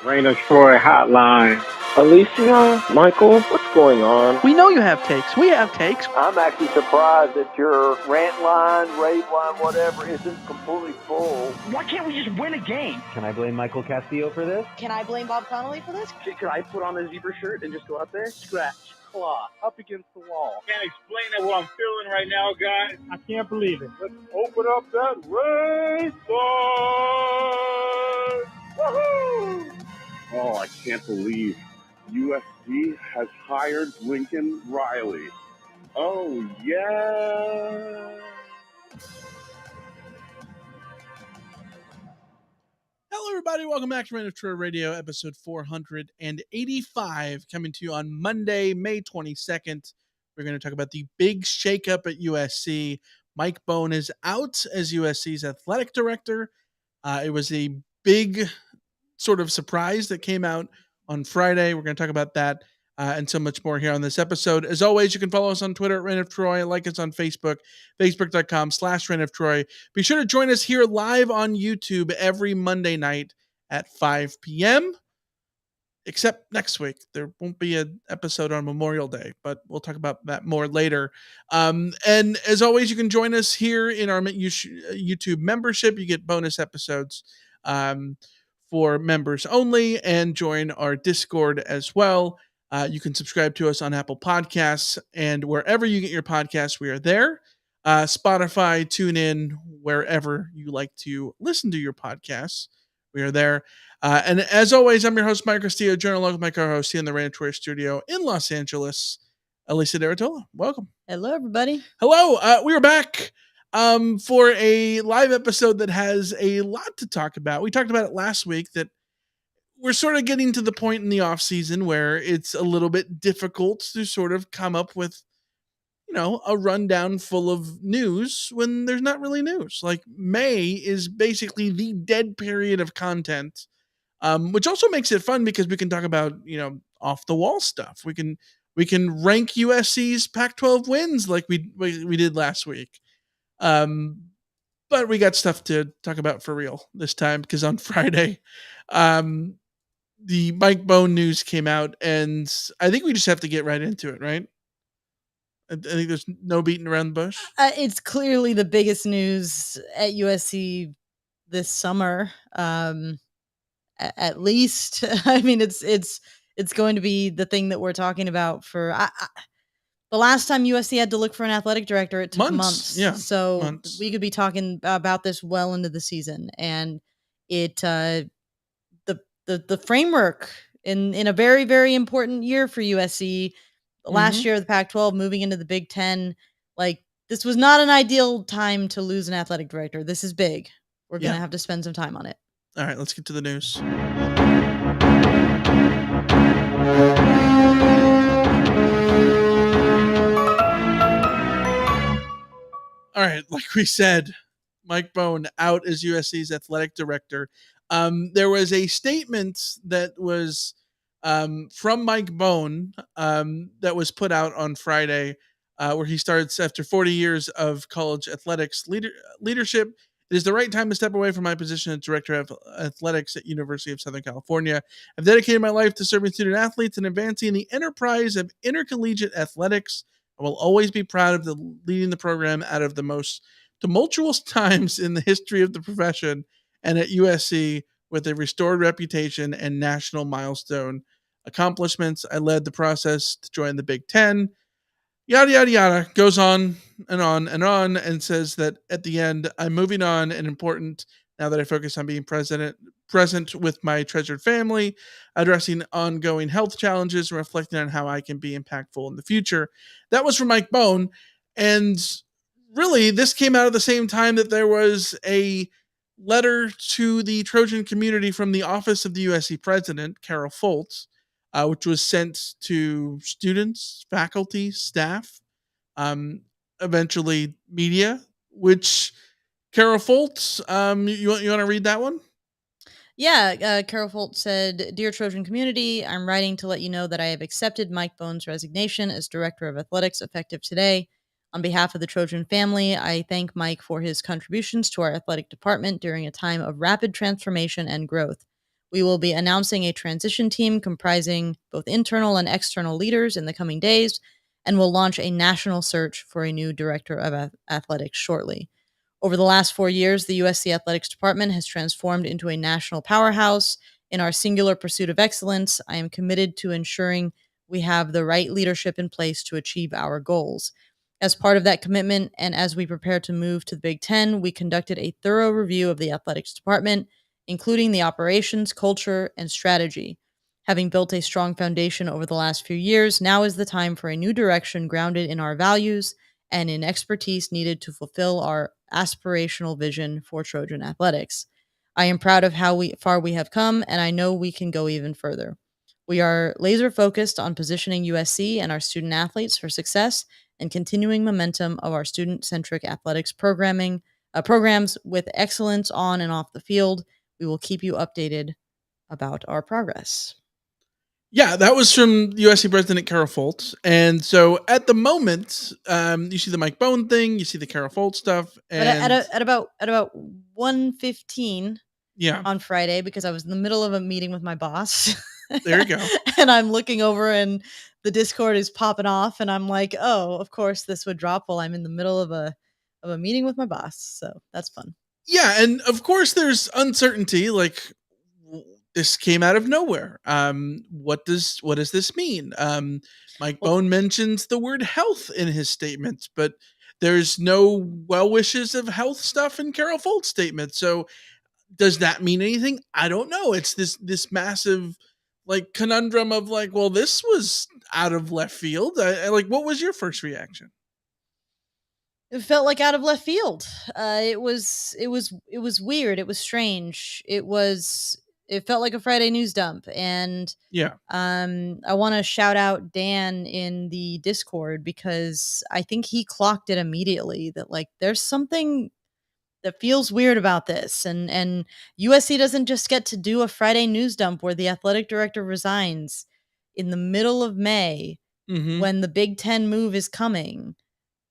Raina Troy Hotline. Alicia, Michael, what's going on? We know you have takes. We have takes. I'm actually surprised that your rant line, rave line, whatever, isn't completely full. Why can't we just win a game? Can I blame Michael Castillo for this? Can I blame Bob Connolly for this? Can I put on a zebra shirt and just go out there? Scratch, claw, up against the wall. Can't explain it what I'm feeling right now, guys. I can't believe it. Let's open up that race line. Woohoo! Oh, I can't believe USC has hired Lincoln Riley. Oh, yeah. Hello, everybody. Welcome back to Random Troy Radio, episode 485, coming to you on Monday, May 22nd. We're going to talk about the big shakeup at USC. Mike Bohn is out as USC's athletic director. It was a big sort of surprise that came out on Friday. We're going to talk about that and so much more here on this episode. As always, you can follow us on Twitter at Reign of Troy, like us on Facebook, facebook.com/Reign of Troy. Be sure to join us here live on YouTube every Monday night at 5 p.m. Except next week. There won't be an episode on Memorial Day, but we'll talk about that more later. And as always, you can join us here in our YouTube membership. You get bonus episodes for members only, and join our Discord as well. You can subscribe to us on Apple Podcasts, and wherever you get your podcasts, we are there. Spotify, TuneIn, wherever you like to listen to your podcasts, we are there. And as always, I'm your host, Mike Castillo, journalist with my co-host here in the Random Troy studio in Los Angeles, Alicia Deratola. Welcome. Hello, everybody. Hello. We are back for a live episode that has a lot to talk about. We talked about it last week, that we're sort of getting to the point in the off season where it's a little bit difficult to sort of come up with, a rundown full of news when there's not really news. Like, May is basically the dead period of content, which also makes it fun because we can talk about, off the wall stuff. We can rank USC's Pac-12 wins like we did last week. But we got stuff to talk about for real this time, because on Friday, the Mike Bohn news came out, and I think we just have to get right into it, right? I think there's no beating around the bush. It's clearly the biggest news at USC this summer. At least, I mean, it's going to be the thing that we're talking about for. The last time USC had to look for an athletic director, it took months. Yeah, so months. We could be talking about this well into the season, and it the framework in a very, very important year for USC. Last year of the Pac-12, moving into the Big Ten, like, this was not an ideal time to lose an athletic director. This is big. We're going to have to spend some time on it. All right, let's get to the news. All right, like we said, Mike Bohn out as USC's athletic director. There was a statement that was from Mike Bohn that was put out on Friday, where he starts, after 40 years of college athletics leadership, it is the right time to step away from my position as director of athletics at University of Southern California. I've dedicated my life to serving student athletes and advancing the enterprise of intercollegiate athletics. I will always be proud of leading the program out of the most tumultuous times in the history of the profession, and at USC with a restored reputation and national milestone accomplishments. I led the process to join the Big Ten. Yada, yada, yada. Goes on and on and on, and says that at the end, I'm moving on and important now that I focus on being present with my treasured family, addressing ongoing health challenges, and reflecting on how I can be impactful in the future. That was from Mike Bohn. And really, this came out at the same time that there was a letter to the Trojan community from the office of the USC president, Carol Foltz, which was sent to students, faculty, staff, eventually media, which Carol Foltz, you want to read that one? Yeah, Carol Foltz said, "Dear Trojan community, I'm writing to let you know that I have accepted Mike Bohn's resignation as Director of Athletics effective today. On behalf of the Trojan family, I thank Mike for his contributions to our athletic department during a time of rapid transformation and growth. We will be announcing a transition team comprising both internal and external leaders in the coming days, and will launch a national search for a new director of athletics shortly. Over the last 4 years, the USC Athletics Department has transformed into a national powerhouse. In our singular pursuit of excellence, I am committed to ensuring we have the right leadership in place to achieve our goals. As part of that commitment, and as we prepare to move to the Big Ten, we conducted a thorough review of the athletics department, including the operations, culture, and strategy. Having built a strong foundation over the last few years, now is the time for a new direction grounded in our values and in expertise needed to fulfill our aspirational vision for Trojan athletics. I am proud of how far we have come, and I know we can go even further. We are laser focused on positioning USC and our student athletes for success and continuing momentum of our student-centric athletics programs with excellence on and off the field. We will keep you updated about our progress. Yeah, that was from USC President Carol Folt. And so at the moment, you see the Mike Bohn thing, you see the Carol Folt stuff, But and at about 1:15 yeah, on Friday, because I was in the middle of a meeting with my boss. there you go. And I'm looking over and the Discord is popping off and I'm like, "Oh, of course this would drop while I'm in the middle of a meeting with my boss." So, that's fun. Yeah, and of course there's uncertainty. Like this came out of nowhere. What does this mean? Mike Well, Bohn mentions the word health in his statements, but there's no well wishes of health stuff in Carol Folt's statement. So does that mean anything? I don't know. It's this massive like conundrum of like, well, this was out of left field. Like, what was your first reaction? it felt like out of left field. It was weird. It was strange. It felt like a Friday news dump. And Yeah. I want to shout out Dan in the Discord because I think he clocked it immediately that like there's something that feels weird about this. And USC doesn't just get to do a Friday news dump where the athletic director resigns in the middle of May when the Big Ten move is coming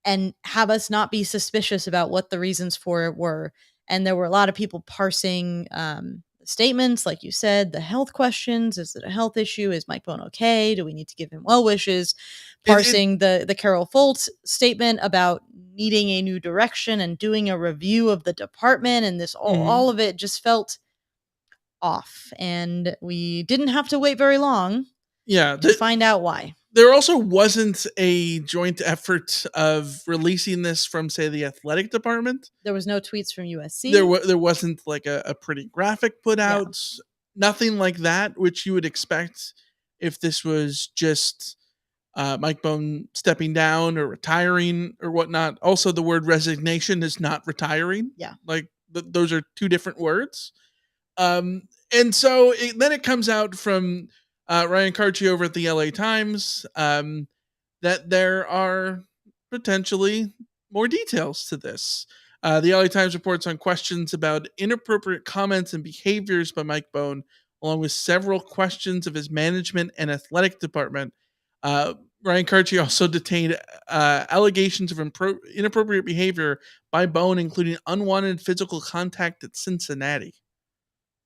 and have us not be suspicious about what the reasons for it were. And there were a lot of people parsing statements, like you said, the health questions. Is it a health issue? Is Mike Bohn okay? Do we need to give him well wishes? Parsing the Carol Folt statement about needing a new direction and doing a review of the department. And this all of it just felt off. And we didn't have to wait very long to find out why. There also wasn't a joint effort of releasing this from, say, the athletic department. There was no tweets from USC. There wasn't like a pretty graphic put out. Yeah. Nothing like that, which you would expect if this was just Mike Bohn stepping down or retiring or whatnot. Also, the word resignation is not retiring. Yeah. Like those are two different words. And so then it comes out from Ryan Karchi over at the LA Times that there are potentially more details to this. The LA Times reports on questions about inappropriate comments and behaviors by Mike Bohn, along with several questions of his management and athletic department. Ryan Karchi also detained allegations of inappropriate behavior by Bohn, including unwanted physical contact at Cincinnati.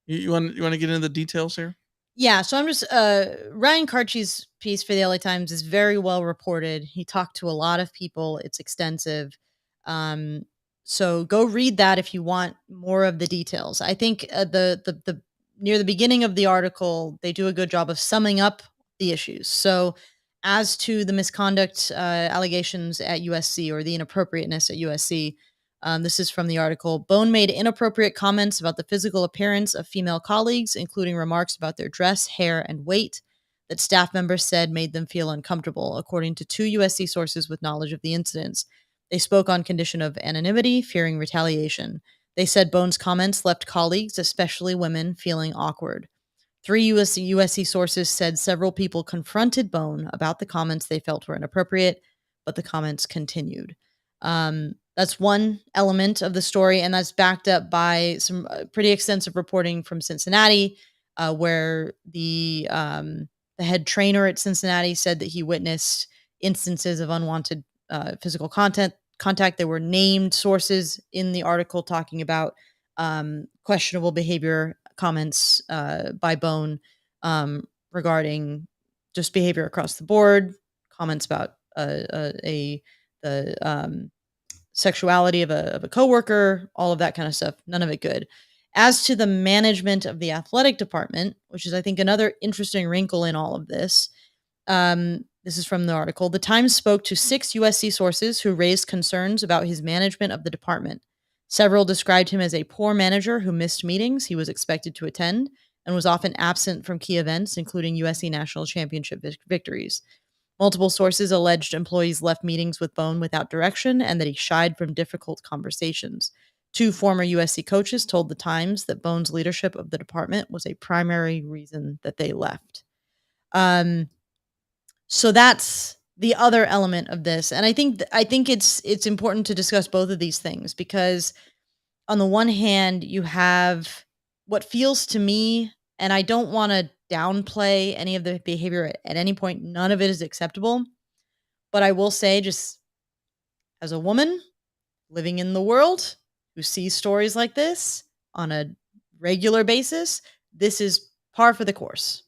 You want to get into the details here? Yeah, so I'm just Ryan Karchi's piece for the LA Times is very well reported. He talked to a lot of people. It's extensive. So go read that if you want more of the details. I think the near the beginning of the article, they do a good job of summing up the issues. So as to the misconduct allegations at USC or the inappropriateness at USC, this is from the article. Bohn made inappropriate comments about the physical appearance of female colleagues, including remarks about their dress, hair, and weight that staff members said made them feel uncomfortable, according to two USC sources with knowledge of the incidents. They spoke on condition of anonymity, fearing retaliation. They said Bohn's comments left colleagues, especially women, feeling awkward. Three USC sources said several people confronted Bohn about the comments they felt were inappropriate, but the comments continued. That's one element of the story, and that's backed up by some pretty extensive reporting from Cincinnati, where the head trainer at Cincinnati said that he witnessed instances of unwanted physical contact. There were named sources in the article talking about questionable behavior comments by Bohn regarding just behavior across the board, comments about the sexuality of a coworker, all of that kind of stuff. None of it good. As to the management of the athletic department, which is, I think, another interesting wrinkle in all of this, this is from the article. The Times spoke to 6 USC sources who raised concerns about his management of the department. Several described him as a poor manager who missed meetings he was expected to attend and was often absent from key events, including USC national championship victories. Multiple sources alleged employees left meetings with Bohn without direction and that he shied from difficult conversations. 2 former USC coaches told the Times that Bohn's leadership of the department was a primary reason that they left. So that's the other element of this, and I think it's important to discuss both of these things, because on the one hand, you have what feels to me, and I don't want to downplay any of the behavior at any point. None of it is acceptable. But I will say, just as a woman living in the world who sees stories like this on a regular basis, this is par for the course.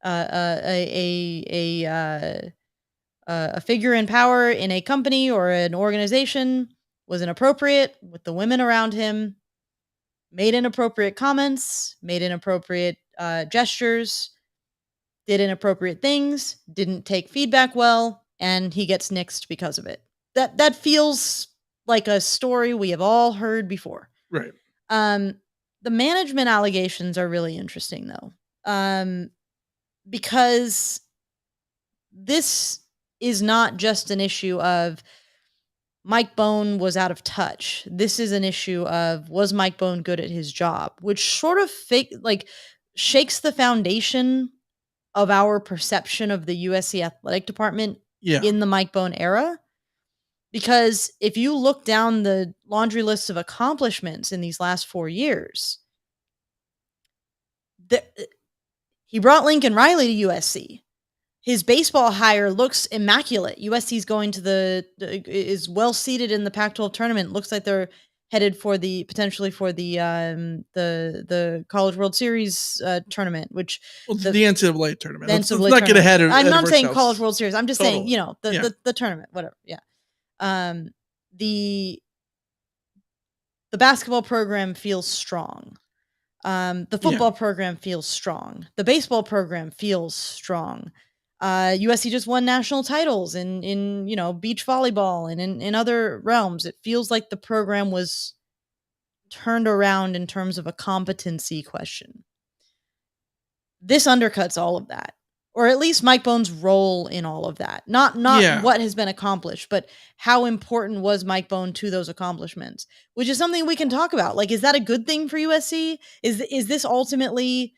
A figure in power in a company or an organization was inappropriate with the women around him, made inappropriate comments, made inappropriate gestures, did inappropriate things, didn't take feedback well, and he gets nixed because of it. That feels like a story we have all heard before. Right. The management allegations are really interesting, though, because this is not just an issue of Mike Bohn was out of touch. This is an issue of, was Mike Bohn good at his job, which sort of shakes the foundation of our perception of the USC athletic department in the Mike Bohn era. Because if you look down the laundry list of accomplishments in these last 4 years, he brought Lincoln Riley to USC. His baseball hire looks immaculate. USC's going to is well seated in the Pac-12 tournament. Looks like they're headed for potentially for the College World Series tournament, which the NCAA tournament. Let's not get ahead of. I'm not saying College World Series. I'm just saying, Totally. the tournament, whatever. Yeah. The basketball program feels strong. The football program feels strong. The baseball program feels strong. USC just won national titles in beach volleyball and in other realms. It feels like the program was turned around in terms of a competency question. This undercuts all of that, or at least Mike Bohn's role in all of that. Not what has been accomplished, but how important was Mike Bohn to those accomplishments, which is something we can talk about. Like, is that a good thing for USC? Is this ultimately,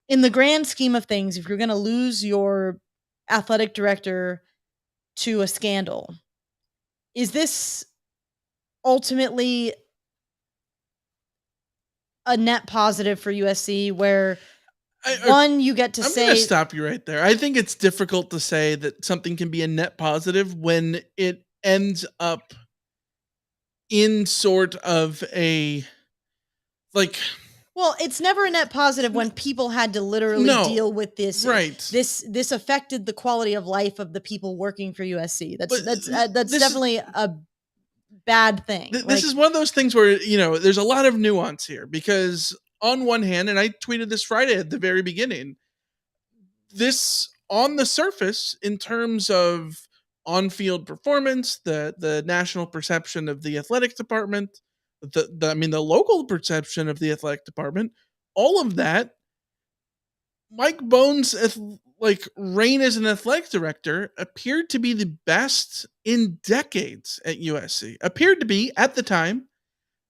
in the grand scheme of things, if you're going to lose your athletic director to a scandal, is this ultimately a net positive for USC where you get to say... I'm going to stop you right there. I think it's difficult to say that something can be a net positive when it ends up in sort of a... Well, it's never a net positive when people had to literally deal with this. Right. This affected the quality of life of the people working for USC. That's definitely a bad thing. This is one of those things where, there's a lot of nuance here, because on one hand, and I tweeted this Friday at the very beginning, this on the surface, in terms of on-field performance, the national perception of the athletic department, the local perception of the athletic department, all of that, Mike Bohn's reign as an athletic director appeared to be the best in decades at USC. Appeared to be at the time.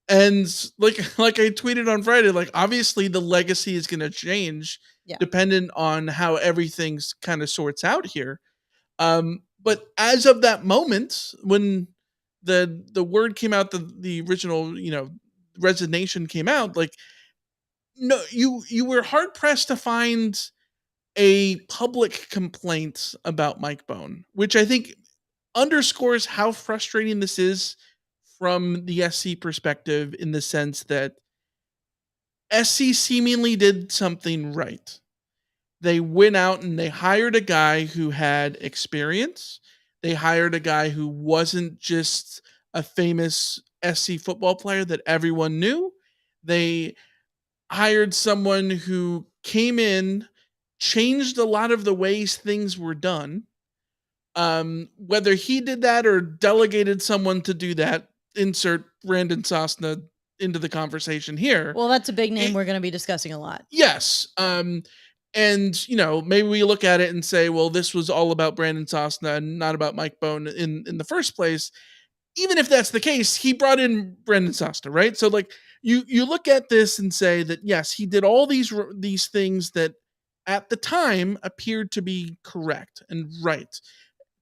And like I tweeted on Friday, obviously the legacy is going to change dependent on how everything's kind of sorts out here. But as of that moment, when the word came out, the original, resignation came out, no, you were hard pressed to find a public complaint about Mike Bohn, which I think underscores how frustrating this is from the SC perspective, in the sense that SC seemingly did something right. They went out and they hired a guy who had experience. They hired a guy who wasn't just a famous SC football player that everyone knew. They hired someone who came in, changed a lot of the ways things were done. Whether he did that or delegated someone to do that, insert Brandon Sosna into the conversation here. Well, that's a big name we're going to be discussing a lot. Yes. And maybe we look at it and say, well, this was all about Brandon Sosna and not about Mike Bohn in the first place. Even if that's the case, he brought in Brandon Sosna, right? So like you look at this and say that yes, he did all these things that at the time appeared to be correct and right.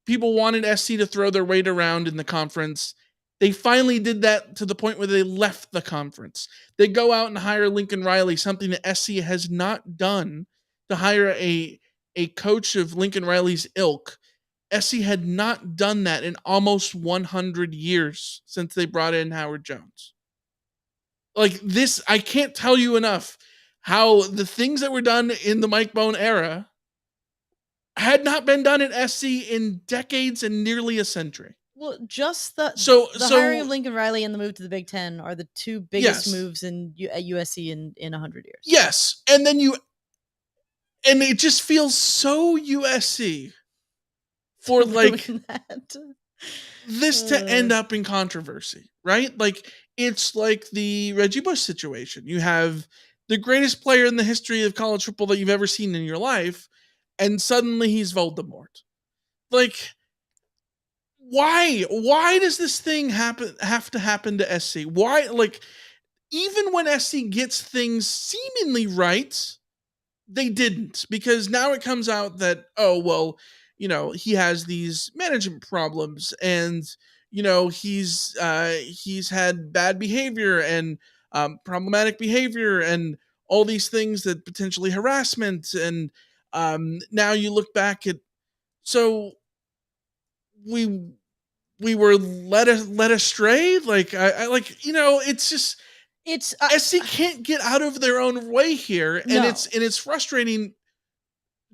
People wanted SC to throw their weight around in the conference. They finally did that to the point where they left the conference. They go out and hire Lincoln Riley, something that SC has not done, to hire a coach of Lincoln Riley's ilk. SC had not done that in almost 100 years since they brought in Howard Jones. Like this, I can't tell you enough how the things that were done in the Mike Bohn era had not been done at SC in decades and nearly a century. Well, just the So hiring of Lincoln Riley and the move to the Big Ten are the two biggest moves at USC in 100 years. Yes, and it just feels so USC for like this to end up in controversy, right? Like it's like the Reggie Bush situation. You have the greatest player in the history of college football that you've ever seen in your life, and suddenly he's Voldemort. Like, why? Why does this thing have to happen to SC? Why? Like, even when SC gets things seemingly right, they didn't, because now it comes out that, oh, well, he has these management problems and, he's had bad behavior and problematic behavior and all these things that potentially harassment. And now you look back at, so we were led astray. Like, I like, it's just, SC can't get out of their own way here, and it's frustrating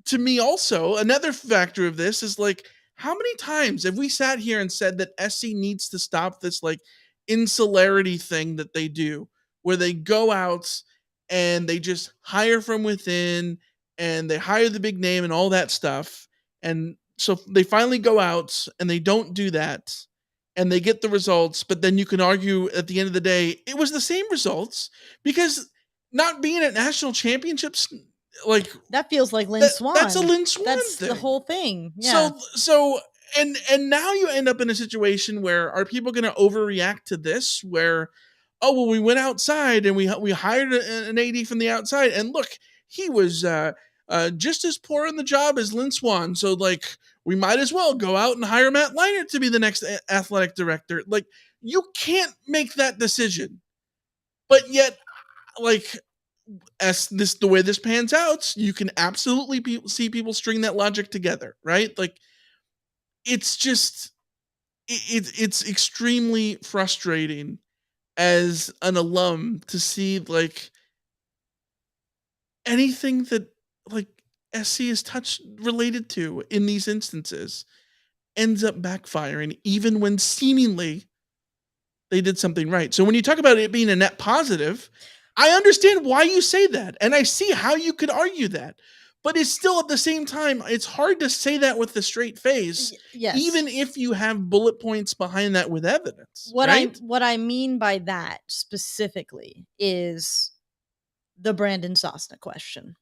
to me. Also, another factor of this is like, how many times have we sat here and said that SC needs to stop this like insularity thing that they do, where they go out and they just hire from within and they hire the big name and all that stuff, and so they finally go out and they don't do that and they get the results, but then you can argue at the end of the day, it was the same results, because not being at national championships, like that feels like Lynn Swan. That's a Lynn Swan That's thing. the whole thing. Yeah. So and now you end up in a situation where, are people going to overreact to this? Where, oh, well, we went outside and we hired an AD from the outside, and look, he was just as poor in the job as Lynn Swan. So like, we might as well go out and hire Matt Leinart to be the next athletic director. Like, you can't make that decision. But yet, like, as the way this pans out, you can absolutely see people string that logic together, right? Like, it's just, it's extremely frustrating as an alum to see like anything that like SC is related to in these instances ends up backfiring, even when seemingly they did something right. So when you talk about it being a net positive, I understand why you say that, and I see how you could argue that. But it's still, at the same time, it's hard to say that with a straight face, even if you have bullet points behind that with evidence. What I mean by that specifically is the Brandon Sosna question.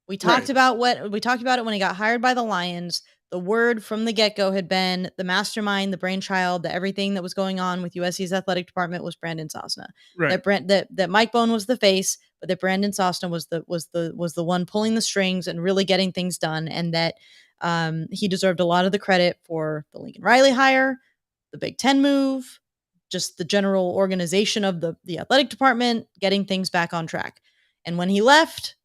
We talked about it when he got hired by the Lions. The word from the get-go had been the mastermind, the brainchild, the everything that was going on with USC's athletic department was Brandon Sosna. Right. That Mike Bohn was the face, but that Brandon Sosna was the one pulling the strings and really getting things done, and that he deserved a lot of the credit for the Lincoln Riley hire, the Big Ten move, just the general organization of the athletic department, getting things back on track. And when he left,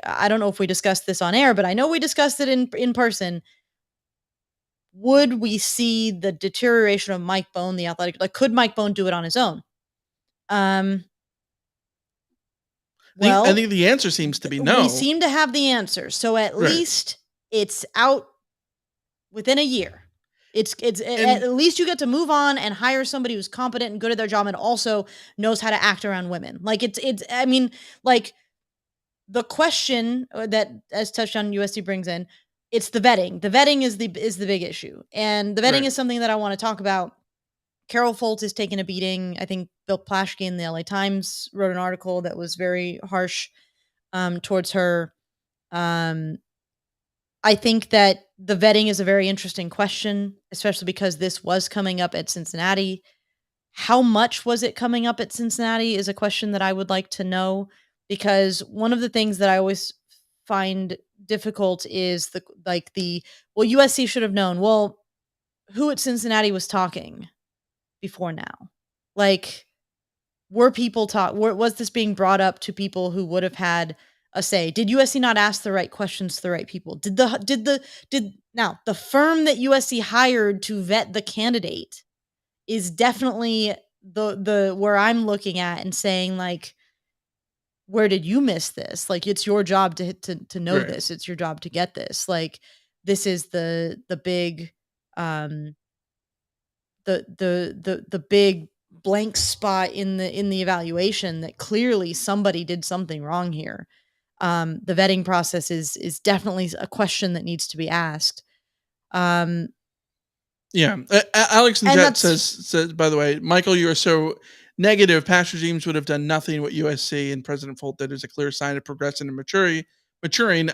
I don't know if we discussed this on air, but I know we discussed it in person. Would we see the deterioration of Mike Bohn, the athletic? Like, could Mike Bohn do it on his own? Well, I think the answer seems to be no. We seem to have the answer. So at least it's out within a year. At least you get to move on and hire somebody who's competent and good at their job and also knows how to act around women. Like I mean, like the question that, as touched on, USC brings in, it's the vetting. The vetting is the big issue. And the vetting is something that I want to talk about. Carol Folt is taking a beating. I think Bill Plaschke in the LA Times wrote an article that was very harsh towards her. I think that the vetting is a very interesting question, especially because this was coming up at Cincinnati. How much was it coming up at Cincinnati is a question that I would like to know, because one of the things that I always find difficult is USC should have known. Well, who at Cincinnati was talking before now? Like, was this being brought up to people who would have had a say? Did USC not ask the right questions to the right people? Now the firm that USC hired to vet the candidate is definitely the where I'm looking at and saying, like, where did you miss this? Like, it's your job to know this. It's your job to get this. Like, this is the big the big blank spot in the evaluation that clearly somebody did something wrong here. The vetting process is definitely a question that needs to be asked. Yeah. Alex and Jet says, by the way, Michael, you are so negative. Past regimes would have done nothing. What USC and President Folt did is a clear sign of progression and maturing.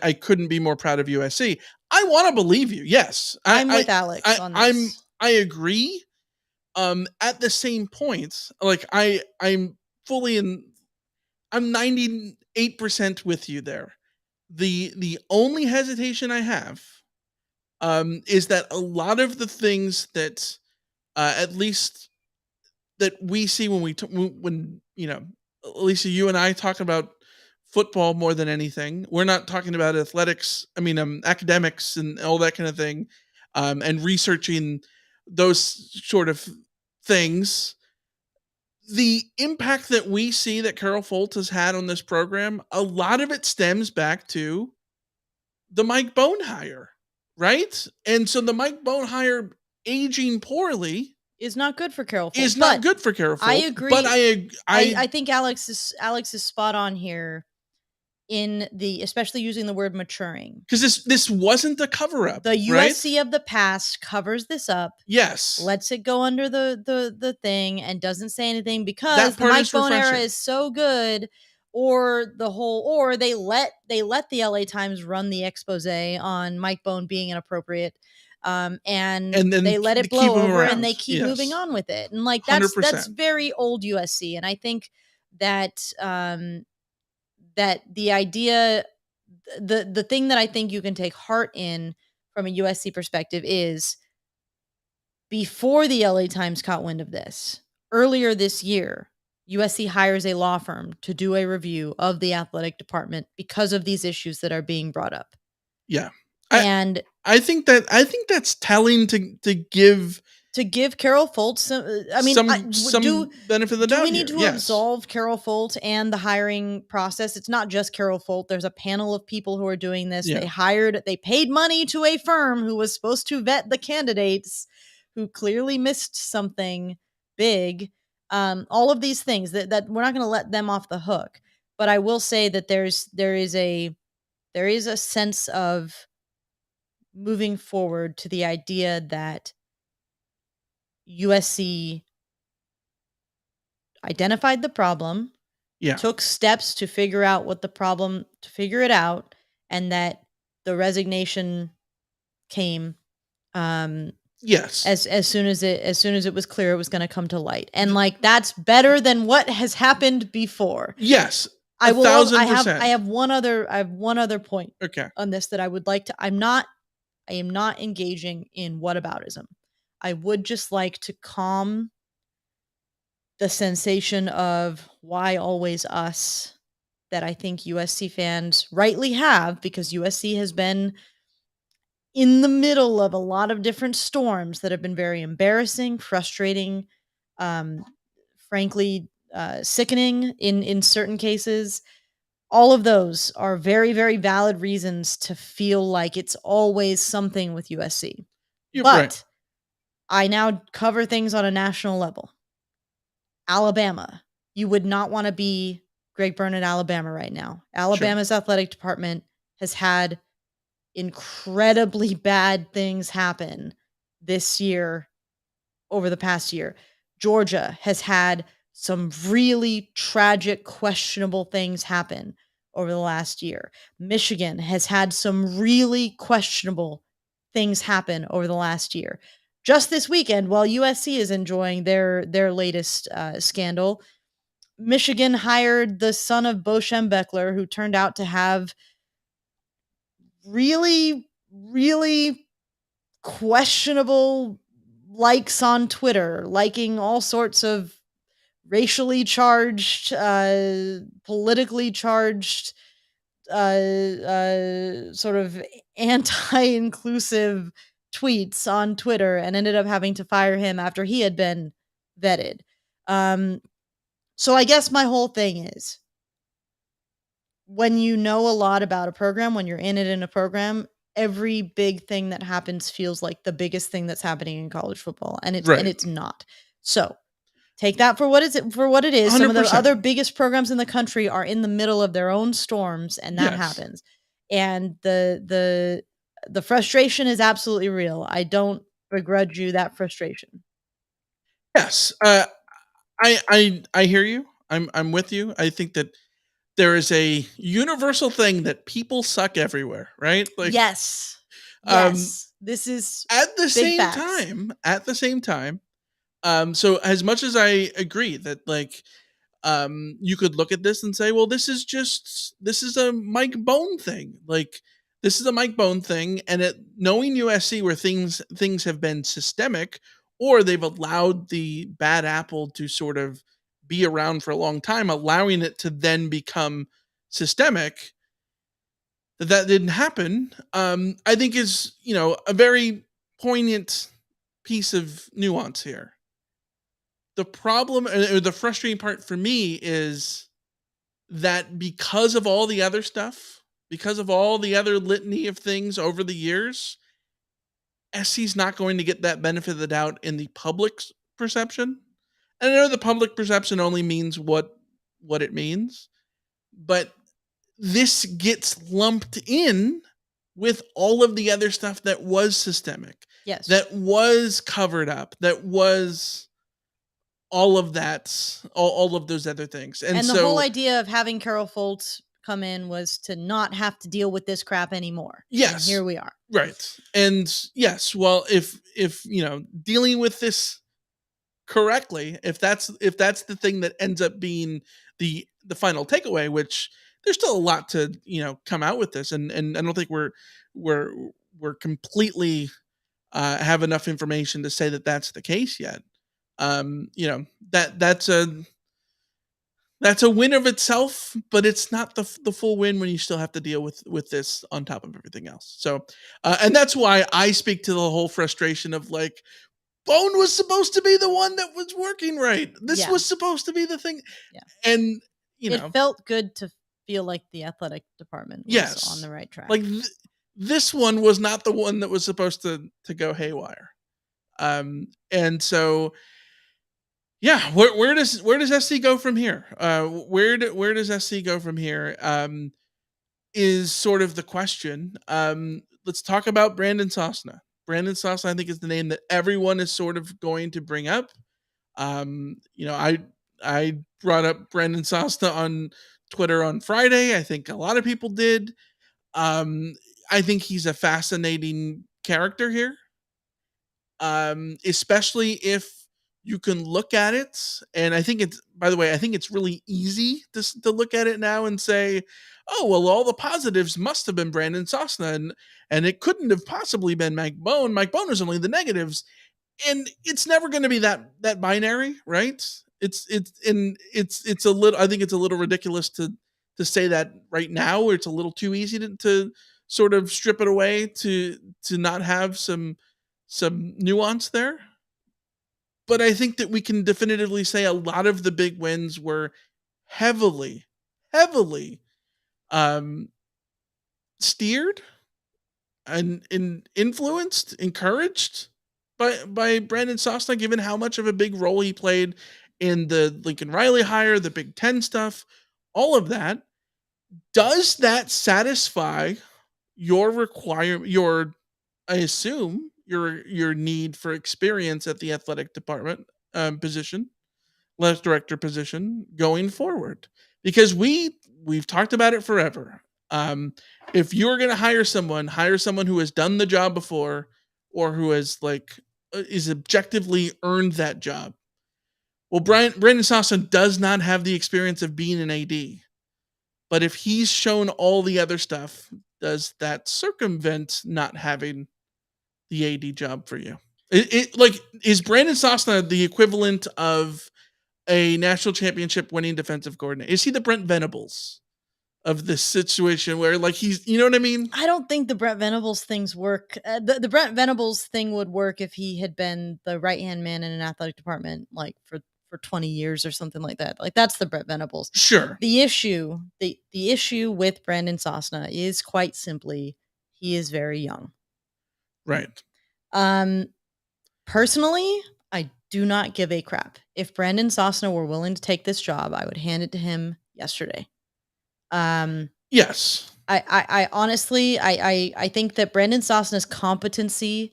I couldn't be more proud of USC. I want to believe you. Yes. I'm with Alex on this. I agree. At the same point, like I'm 98% with you there. The only hesitation I have is that a lot of the things that at least that we see when Alicia, you and I talk about football more than anything. We're not talking about athletics. I mean, academics and all that kind of thing, and researching those sort of things. The impact that we see that Carol Folt has had on this program, a lot of it stems back to the Mike Bohn hire, right? And so the Mike Bohn hire aging poorly is not good for Carol Folt. Is not good for Carol Folt. I agree. But I think Alex is spot on here in especially using the word maturing. Because this wasn't a cover-up. The USC of the past covers this up. Yes. Lets it go under the thing and doesn't say anything because the Mike Bohn era is so good, or they let the LA Times run the expose on Mike Bohn being inappropriate. And then they let it blow over and they keep moving on with it. And like, that's very old USC. And I think that, that the idea, the thing that I think you can take heart in from a USC perspective is, before the LA Times caught wind of this, earlier this year, USC hires a law firm to do a review of the athletic department because of these issues that are being brought up. Yeah. And I think that's telling to give Carol Folt some benefit of the doubt. Do we need to absolve Carol Folt and the hiring process? It's not just Carol Folt. There's a panel of people who are doing this. Yeah. They paid money to a firm who was supposed to vet the candidates, who clearly missed something big. All of these things that we're not going to let them off the hook. But I will say that there is a sense of moving forward to the idea that USC identified the problem, took steps to figure out figure it out, and that the resignation came yes, as soon as it was clear it was going to come to light. And like, that's better than what has happened before. Yes. I 1,000%. I have one other point on this that I would like to. I am not engaging in whataboutism. I would just like to calm the sensation of why always us that I think USC fans rightly have, because USC has been in the middle of a lot of different storms that have been very embarrassing, frustrating, frankly, sickening in certain cases. All of those are very, very valid reasons to feel like it's always something with USC. You're But right. I now cover things on a national level. Alabama. You would not want to be Greg Byrne at Alabama right now. Alabama's athletic department has had incredibly bad things happen this year over the past year. Georgia has had some really tragic, questionable things happen over the last year. Michigan has had some really questionable things happen over the last year. Just this weekend, while USC is enjoying their latest scandal, Michigan hired the son of Bo Schembechler, who turned out to have really, really questionable likes on Twitter, liking all sorts of racially charged, politically charged, sort of anti-inclusive tweets on Twitter, and ended up having to fire him after he had been vetted. So I guess my whole thing is, when you know a lot about a program, when you're in a program, every big thing that happens feels like the biggest thing that's happening in college football, and it's not. So take that for what it is. Some of the 100%. other biggest programs in the country are in the middle of their own storms, and that happens. And the frustration is absolutely real. I don't begrudge you that frustration. Yes. I hear you. I'm with you. I think that there is a universal thing that people suck everywhere, right? Like, yes. This is at the big same facts. time, so as much as I agree that, like, you could look at this and say, well, this is a Mike Bohn thing. Like, this is a Mike Bohn thing, and knowing USC, where things have been systemic, or they've allowed the bad apple to sort of be around for a long time, allowing it to then become systemic, that didn't happen, I think is, a very poignant piece of nuance here. The problem, or the frustrating part for me, is that because of all the other stuff, because of all the other litany of things over the years, SC's not going to get that benefit of the doubt in the public's perception. And I know the public perception only means what it means, but this gets lumped in with all of the other stuff that was systemic, Yes. that was covered up, that was all of that, all of those other things. And the so, whole idea of having Carol Foltz come in was to not have to deal with this crap anymore. yes, And here we are. Right. And yes, well, if dealing with this correctly, if that's the thing that ends up being the final takeaway, which there's still a lot to, come out with this, and I don't think we're completely have enough information to say that that's the case yet. That's a win of itself, but it's not the full win when you still have to deal with this on top of everything else. So, and that's why I speak to the whole frustration of, like, Bohn was supposed to be the one that was working right. This was supposed to be the thing. Yeah. And, it felt good to feel like the athletic department was on the right track. Like, this one was not the one that was supposed to go haywire. And so, yeah, where does SC go from here? Where does SC go from here? Is sort of the question. Let's talk about Brandon Sosna. Brandon Sosna, I think, is the name that everyone is sort of going to bring up. I brought up Brandon Sosna on Twitter on Friday. I think a lot of people did. I think he's a fascinating character here, especially if you can look at it. And I think it's really easy to look at it now and say, oh, well, all the positives must have been Brandon Sosna, and it couldn't have possibly been Mike Bohn. Mike Bohn was only the negatives. And it's never going to be that binary, right? It's a little, I think it's a little ridiculous to say that right now, or it's a little too easy to sort of strip it away to not have some nuance there. But I think that we can definitively say a lot of the big wins were heavily steered and influenced, encouraged by Brandon Sosna, given how much of a big role he played in the Lincoln Riley hire, the Big Ten stuff, all of that. Does that satisfy your I assume your need for experience at the athletic department position, athletic director position going forward? Because we've talked about it forever. If you're going to hire someone who has done the job before, or who has is objectively earned that job. Well, Brandon Sosna does not have the experience of being an AD, but if he's shown all the other stuff, does that circumvent not having the AD job for you? Is Brandon Sosna the equivalent of a national championship winning defensive coordinator? Is he the Brent Venables of this situation where he's, you know what I mean? I don't think the Brent Venables things work. The Brent Venables thing would work if he had been the right-hand man in an athletic department for 20 years or something like that. That's the Brent Venables. Sure. The issue with Brandon Sosna is quite simply he is very young. Right. Personally, I do not give a crap. If Brandon Sosna were willing to take this job, I would hand it to him yesterday. Yes. I honestly, I think that Brandon Sosna's competency,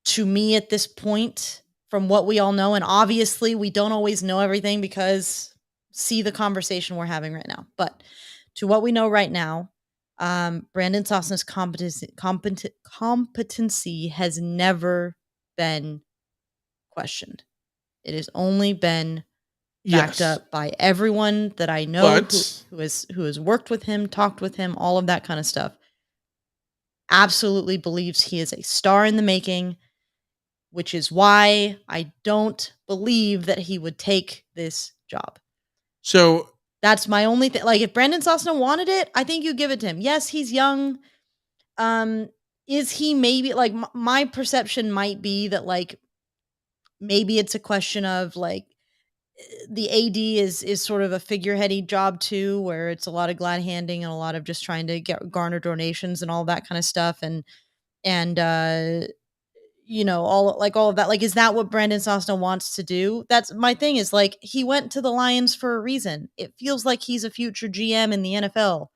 to me at this point, from what we all know, and obviously we don't always know everything because see the conversation we're having right now, but to what we know right now, Brandon Sosna's competency has never been questioned. It has only been backed up by everyone that I know who has worked with him, talked with him, all of that kind of stuff. Absolutely believes he is a star in the making, which is why I don't believe that he would take this job. So that's my only thing. If Brandon Sosna wanted it, I think you give it to him. Yes, he's young. Is he maybe my perception might be that maybe it's a question of the AD is sort of a figureheady job too, where it's a lot of glad handing and a lot of just trying to garner donations and all that kind of stuff. And all of that. Is that what Brandon Sosna wants to do? That's my thing is he went to the Lions for a reason. It feels like he's a future GM in the NFL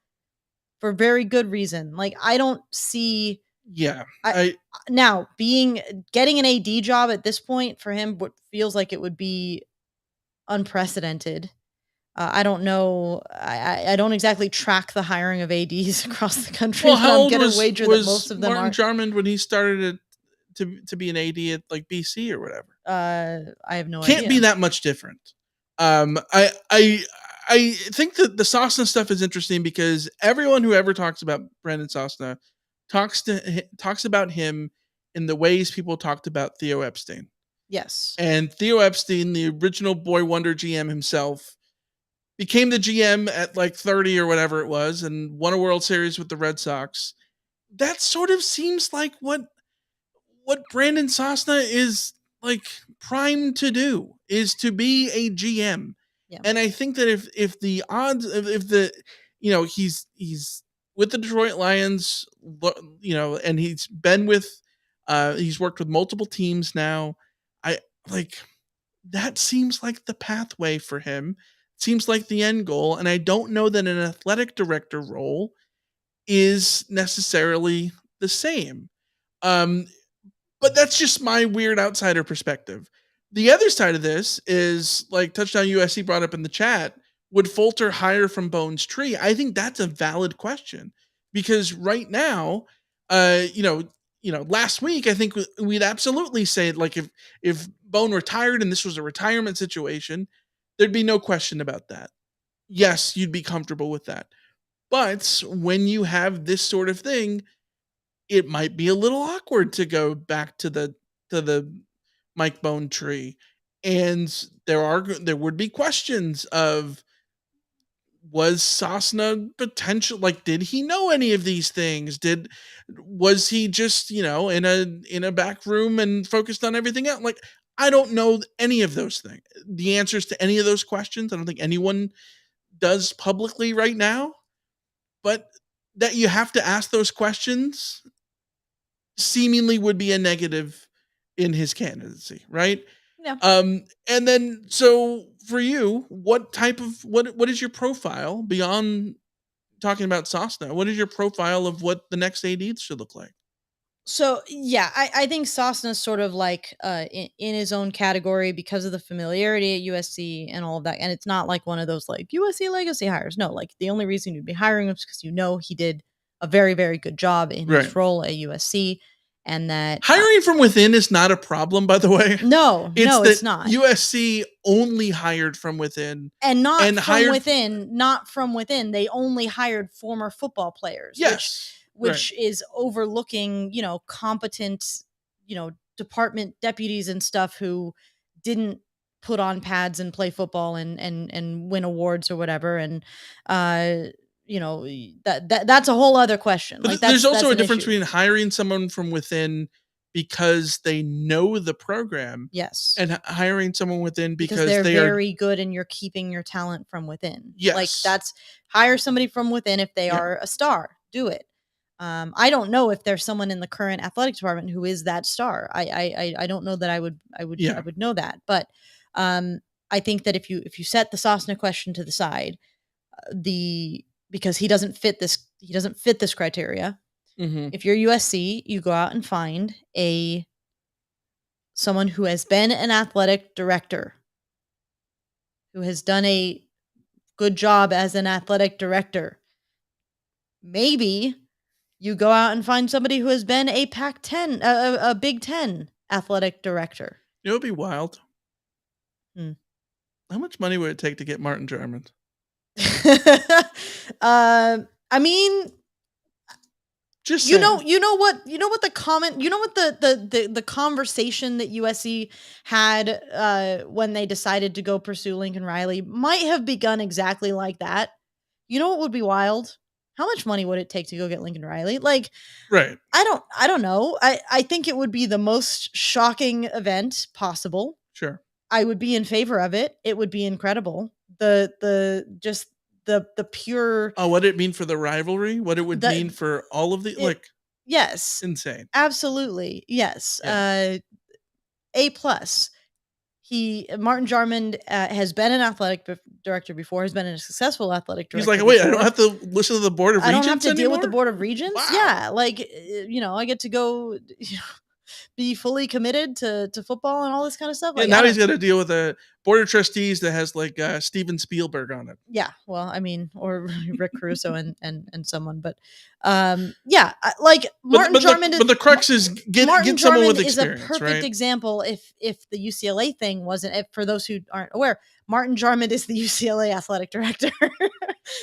for very good reason. I don't see. Yeah. Now getting an AD job at this point for him, what feels like it would be unprecedented. I don't know. I don't exactly track the hiring of ADs across the country. Well, how old was most of them Martin are. Jarmond when he started to be an AD at BC or whatever? I have no idea. Can't be that much different. I think that the Sosna stuff is interesting because everyone who ever talks about Brandon Sosna talks about him in the ways people talked about Theo Epstein. Yes. And Theo Epstein, the original Boy Wonder GM himself, became the GM at 30 or whatever it was and won a World Series with the Red Sox. That sort of seems like what Brandon Sosna is primed to do, is to be a GM. Yeah. And I think that if the odds, if the, he's with the Detroit Lions, and he's been with, he's worked with multiple teams now. That seems like the pathway for him. Seems like the end goal. And I don't know that an athletic director role is necessarily the same. But that's just my weird outsider perspective. The other side of this is Touchdown USC brought up in the chat. Would Folter hire from Bohn's tree? I think that's a valid question because right now, last week, I think we'd absolutely say if Bohn retired and this was a retirement situation, there'd be no question about that. Yes, you'd be comfortable with that. But when you have this sort of thing, it might be a little awkward to go back to the Mike Bohn tree. And there would be questions of, was Sosna potential? Did he know any of these things? Was he just, in a back room and focused on everything else? I don't know any of those things. The answers to any of those questions, I don't think anyone does publicly right now. but that you have to ask those questions seemingly would be a negative in his candidacy, right? Yeah. And then so for you, what is your profile beyond talking about Sosna? What is your profile of what the next AD should look like? So yeah, I think Sosna's sort of like in his own category because of the familiarity at USC and all of that. And it's not like one of those like USC legacy hires. No, like the only reason you'd be hiring him is because he did a very, very good job in his Right. role at USC. And that Hiring from within is not a problem, by the way. no, it's not. USC only hired from within. And not and from hired within, not from within. They only hired former football players. Yes. Which is overlooking, competent, department deputies and stuff who didn't put on pads and play football and win awards or whatever. And, that's a whole other question. But Like there's also that's a difference issue. between hiring someone from within because they know the program, Yes, and hiring someone within because they're they very good and you're keeping your talent from within. Yes. Like that's hire somebody from within if they are a star. Do it. I don't know if there's someone in the current athletic department who is that star. I don't know that I would know that. But I think that if you set the Sosna question to the side, because he doesn't fit this criteria. Mm-hmm. If you're USC, you go out and find someone who has been an athletic director, who has done a good job as an athletic director. Maybe you go out and find somebody who has been a Pac-10, a Big Ten athletic director. It would be wild. Hmm. How much money would it take to get Martin Jarmond? I mean, just you know what the comment, what the conversation that USC had when they decided to go pursue Lincoln Riley might have begun exactly like that. You know what would be wild? How much money would it take to go get Lincoln Riley? Like, right. I don't know. I think it would be the most shocking event possible. Sure. I would be in favor of it. It would be incredible. The pure. Oh, what it mean for the rivalry? What it would mean for all of the yes. Insane. Absolutely. Yes. Yeah. A+. Martin Jarmond has been an athletic director before, has been a successful athletic director. He's like, wait, before. I don't have to listen to the Board of Regents I don't have to anymore? deal with the Board of Regents? Wow. Yeah, like, I get to go be fully committed to football and all this kind of stuff. Like, now he's got to deal with a Board of Trustees that has like Steven Spielberg on it. Yeah, well, I mean, or Rick Caruso and someone, but yeah, like Martin Jarmond. But the crux is get someone with experience, is a perfect right? example. If the UCLA thing wasn't, for those who aren't aware, Martin Jarmond is the UCLA athletic director.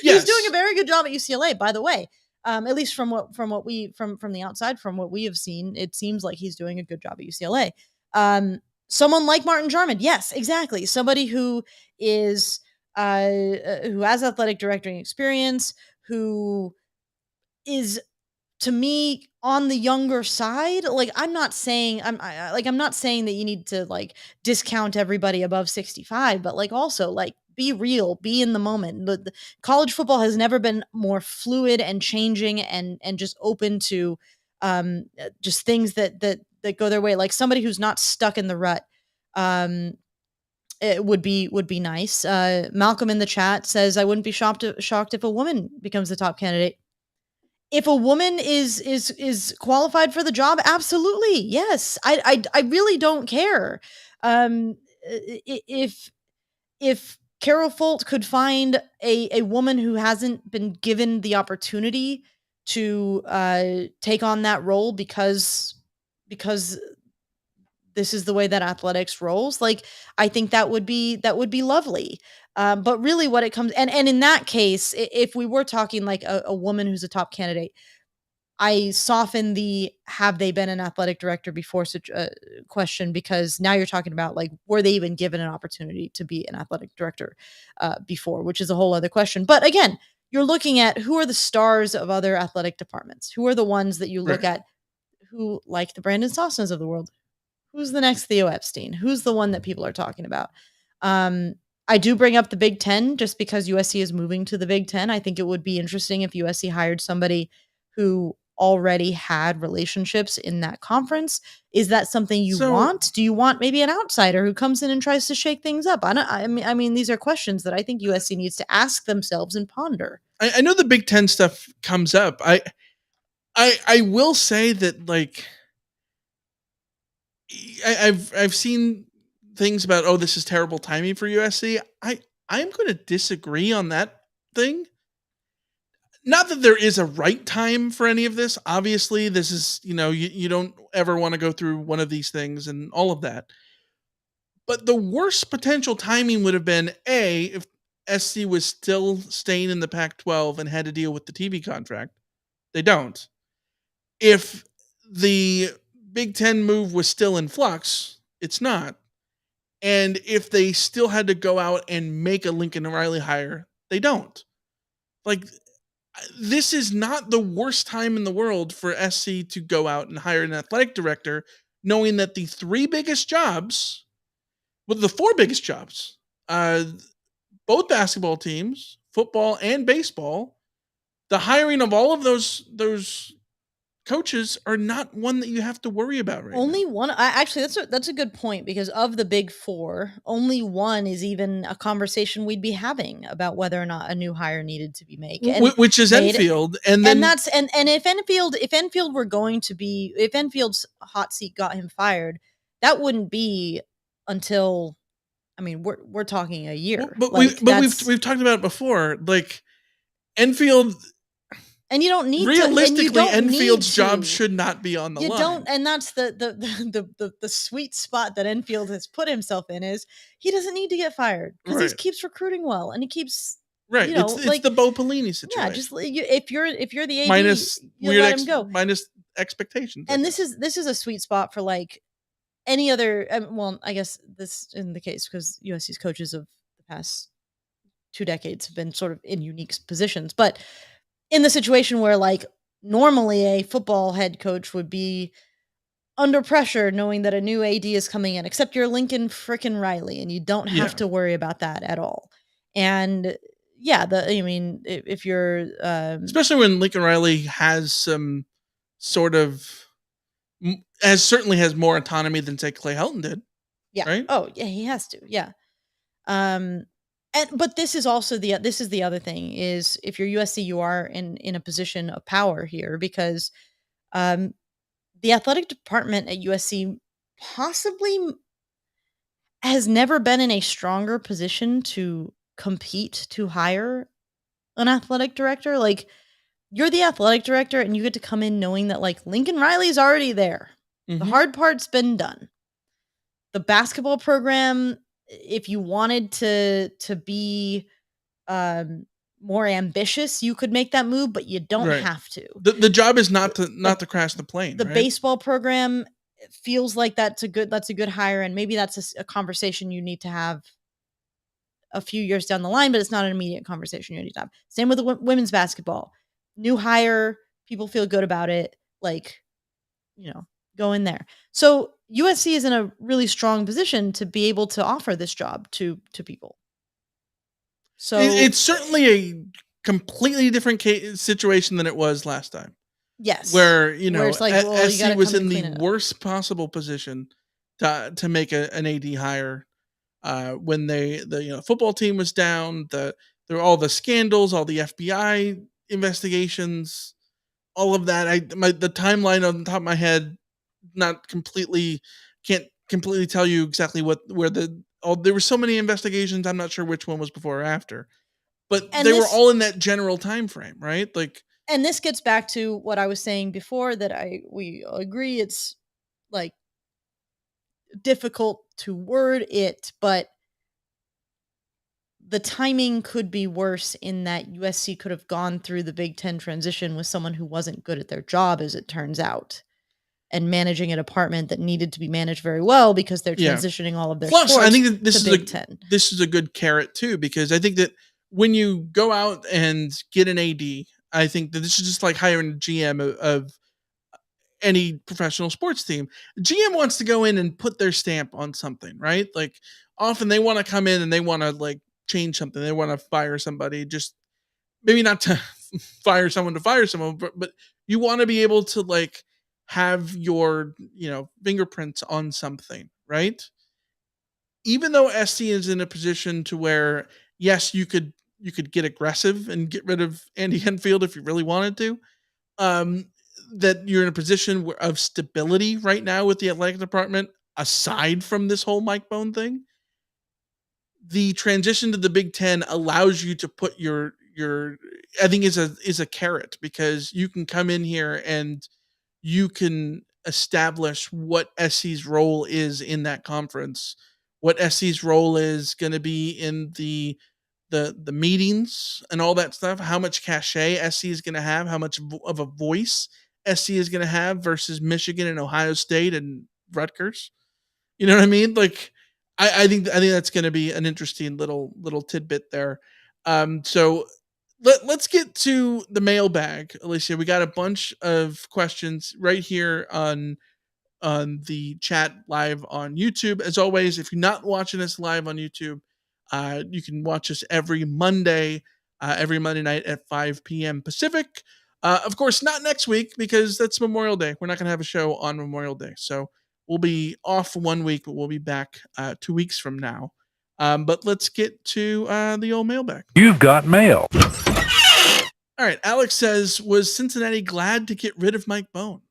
He's doing a very good job at UCLA, by the way. At least from the outside, from what we have seen, it seems like he's doing a good job at UCLA. Someone like Martin Jarmond, yes, exactly. Somebody who is who has athletic directing experience, who is, to me, on the younger side. Like, I'm not saying that you need to like discount everybody above 65, but like also like be real, be in the moment. The college football has never been more fluid and changing and just open to just things that go their way. Like somebody who's not stuck in the rut. It would be nice. Malcolm in the chat says, I wouldn't be shocked if a woman becomes the top candidate. If a woman is qualified for the job, absolutely. Yes. I really don't care. If Carol Folt could find a woman who hasn't been given the opportunity to take on that role because this is the way that athletics rolls, like, I think that would be lovely. But really what it comes, and in that case, if we were talking like a woman who's a top candidate, I soften the have they been an athletic director before such a question, because now you're talking about like, were they even given an opportunity to be an athletic director before, which is a whole other question. But again, you're looking at who are the stars of other athletic departments, who are the ones that you look at, who, like the Brandon Sosnas of the world. Who's the next Theo Epstein? Who's the one that people are talking about? I do bring up the Big Ten just because USC is moving to the Big Ten. I think it would be interesting if USC hired somebody who already had relationships in that conference. Is that something you want? Do you want maybe an outsider who comes in and tries to shake things up? I mean, these are questions that I think USC needs to ask themselves and ponder. I know the Big Ten stuff comes up. I will say that, like, I've seen things about, oh, this is terrible timing for USC. I'm going to disagree on that thing. Not that there is a right time for any of this. Obviously, this is, you don't ever want to go through one of these things and all of that. But the worst potential timing would have been, A, if SC was still staying in the Pac-12 and had to deal with the TV contract. They don't. If the Big Ten move was still in flux, it's not. And if they still had to go out and make a Lincoln Riley hire, they don't. Like, this is not the worst time in the world for SC to go out and hire an athletic director, knowing that the four biggest jobs, both basketball teams, football and baseball, the hiring of all of those coaches are not one that you have to worry about right Only now. one. Actually, that's a good point, because of the big four, only one is even a conversation we'd be having about whether or not a new hire needed to be made. Which is Enfield, and that's if Enfield were going to be, if Enfield's hot seat got him fired, that wouldn't be until, I mean, we're talking a year. But we've talked about it before, like Enfield. And you don't need realistically, Enfield's job should not be on the line. You don't, and that's the sweet spot that Enfield has put himself in, is he doesn't need to get fired because he keeps recruiting well and he keeps it's the Bo Pelini situation. Yeah, just if you're the AD, minus you let him go, minus expectations. And this is a sweet spot for like any other. Well, I guess this isn't the case because USC's coaches of the past 2 decades have been sort of in unique positions, but in the situation where, like, normally a football head coach would be under pressure knowing that a new AD is coming in, except you're Lincoln frickin' Riley and you don't have to worry about that at all. And yeah, if you're especially when Lincoln Riley has some sort of certainly has more autonomy than, say, Clay Helton did. Yeah. Right? Oh, yeah, he has to. Yeah. But this is also the other thing, is if you're USC, you are in a position of power here, because the athletic department at USC possibly has never been in a stronger position to compete to hire an athletic director. Like, you're the athletic director and you get to come in knowing that, like, Lincoln Riley's already there. Mm-hmm. The hard part's been done. The basketball program, if you wanted to be more ambitious, you could make that move, but you don't have to. The job is not to crash the plane. The baseball program feels like that's a good hire, and maybe that's a conversation you need to have a few years down the line, but it's not an immediate conversation you need to have. Same with the women's basketball. New hire, people feel good about it, like, go in there. So USC is in a really strong position to be able to offer this job to people. So it's certainly a completely different situation than it was last time. Yes, where it's like, SC was in the worst possible position to make an AD hire when the football team was down. There were all the scandals, all the FBI investigations, all of that. The timeline on the top of my head, can't completely tell you exactly there were so many investigations. I'm not sure which one was before or after, but they were all in that general time frame, right? Like, and this gets back to what I was saying before, that we agree it's like difficult to word it, but the timing could be worse in that USC could have gone through the Big Ten transition with someone who wasn't good at their job, as it turns out, and managing a department that needed to be managed very well because they're transitioning all of their sports. Plus, I think that this is a good carrot too, because I think that when you go out and get an AD, I think that this is just like hiring a GM of any professional sports team. GM wants to go in and put their stamp on something, right? Like, often they want to come in and they want to like change something. They want to fire somebody, just maybe not to fire someone, but you want to be able to like have your, fingerprints on something, right? Even though SC is in a position to where, yes, you could get aggressive and get rid of Andy Enfield if you really wanted to. Um, that you're in a position of stability right now with the athletic department, aside from this whole Mike Bohn thing. The transition to the Big Ten allows you to put your I think is a carrot, because you can come in here and you can establish what SC's role is in that conference, what SC's role is going to be in the meetings and all that stuff, how much cachet SC is going to have, how much of a voice SC is going to have versus Michigan and Ohio State and Rutgers. You know what I mean? Like, I think that's going to be an interesting little tidbit there. So let's get to the mailbag, Alicia. We got a bunch of questions right here on the chat live on YouTube. As always, if you're not watching us live on YouTube, you can watch us every Monday night at 5 p.m. Pacific. Of course, not next week because that's Memorial Day. We're not going to have a show on Memorial Day. So we'll be off 1 week, but we'll be back 2 weeks from now. But let's get to the old mailbag. You've got mail. All right. Alex says, was Cincinnati glad to get rid of Mike Bohn?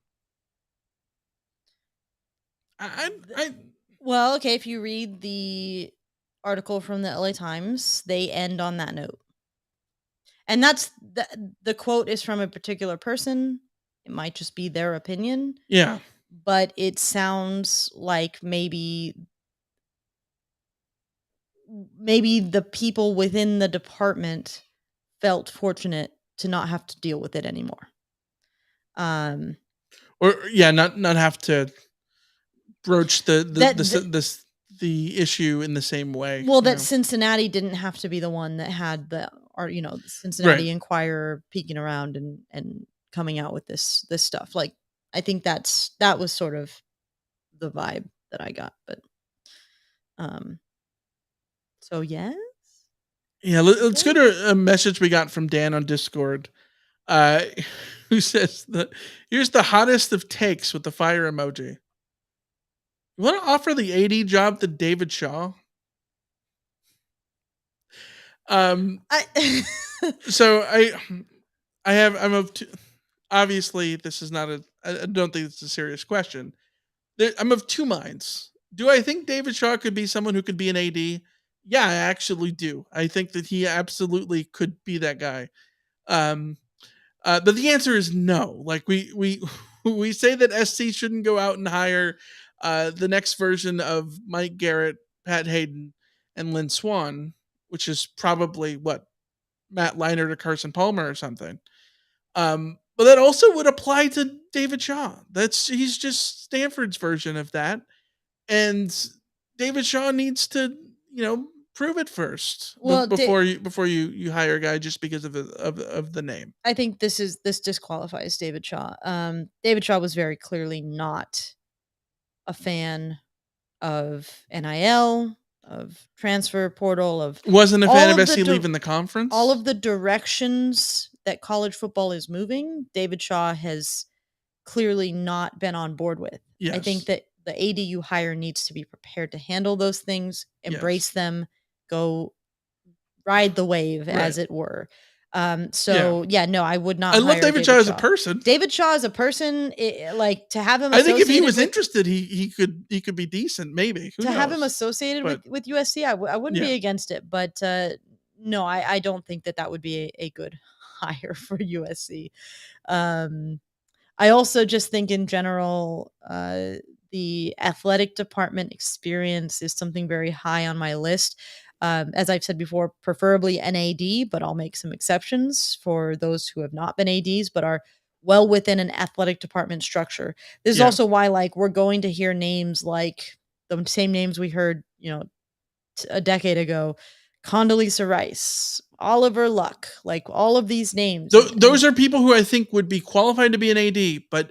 Well, okay, if you read the article from the LA Times, they end on that note. And that's the quote is from a particular person. It might just be their opinion. Yeah. But it sounds like maybe the people within the department felt fortunate to not have to deal with it anymore. Not have to broach the issue in the same way. Well, that Cincinnati didn't have to be the one that had the Cincinnati Right. Enquirer peeking around and coming out with this stuff. Like, I think that was sort of the vibe that I got. But so yes. Yeah, let's go to a message we got from Dan on Discord, who says that here's the hottest of takes with the fire emoji. You want to offer the AD job to David Shaw? I'm of obviously this is not I don't think it's a serious question. I'm of two minds. Do I think David Shaw could be someone who could be an AD? Yeah, I actually do. I think that he absolutely could be that guy. But the answer is no. Like we say that SC shouldn't go out and hire the next version of Mike Garrett, Pat Hayden, and Lynn Swann, which is probably what Matt Leinart or Carson Palmer or something. But that also would apply to David Shaw. He's just Stanford's version of that. And David Shaw needs to, prove it first. Well, before you hire a guy just because of the name. I think this disqualifies David Shaw. David Shaw was very clearly not a fan of NIL, of transfer portal, wasn't a fan of SC leaving the conference. All of the directions that college football is moving, David Shaw has clearly not been on board with. Yes. I think that the AD you hire needs to be prepared to handle those things, embrace them, go ride the wave, as it were. No, I would not. I love David Shaw as a person. David Shaw as a person, to have him. I think if he was interested, he could be decent. Maybe Who knows? Have him associated with USC, I wouldn't be against it. But no, I don't think that would be a good hire for USC. I also just think in general, the athletic department experience is something very high on my list. As I've said before, preferably an AD, but I'll make some exceptions for those who have not been ADs, but are well within an athletic department structure. This is also why, we're going to hear names like the same names we heard, a decade ago, Condoleezza Rice, Oliver Luck, all of these names. Those are people who I think would be qualified to be an AD, but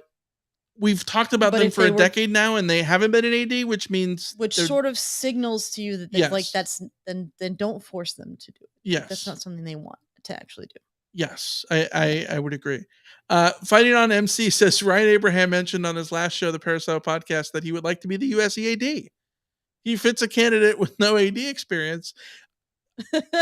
we've talked about But them if for they a were- decade now, and they haven't been an AD, which means which they're- sort of signals to you that they, like Yes. that's then don't force them to do it. Like, yes, that's not something they want to actually do. yes, I would agree. Fighting on MC says Ryan Abraham mentioned on his last show, the Parasite podcast, that he would like to be the USC AD. He fits a candidate with no AD experience.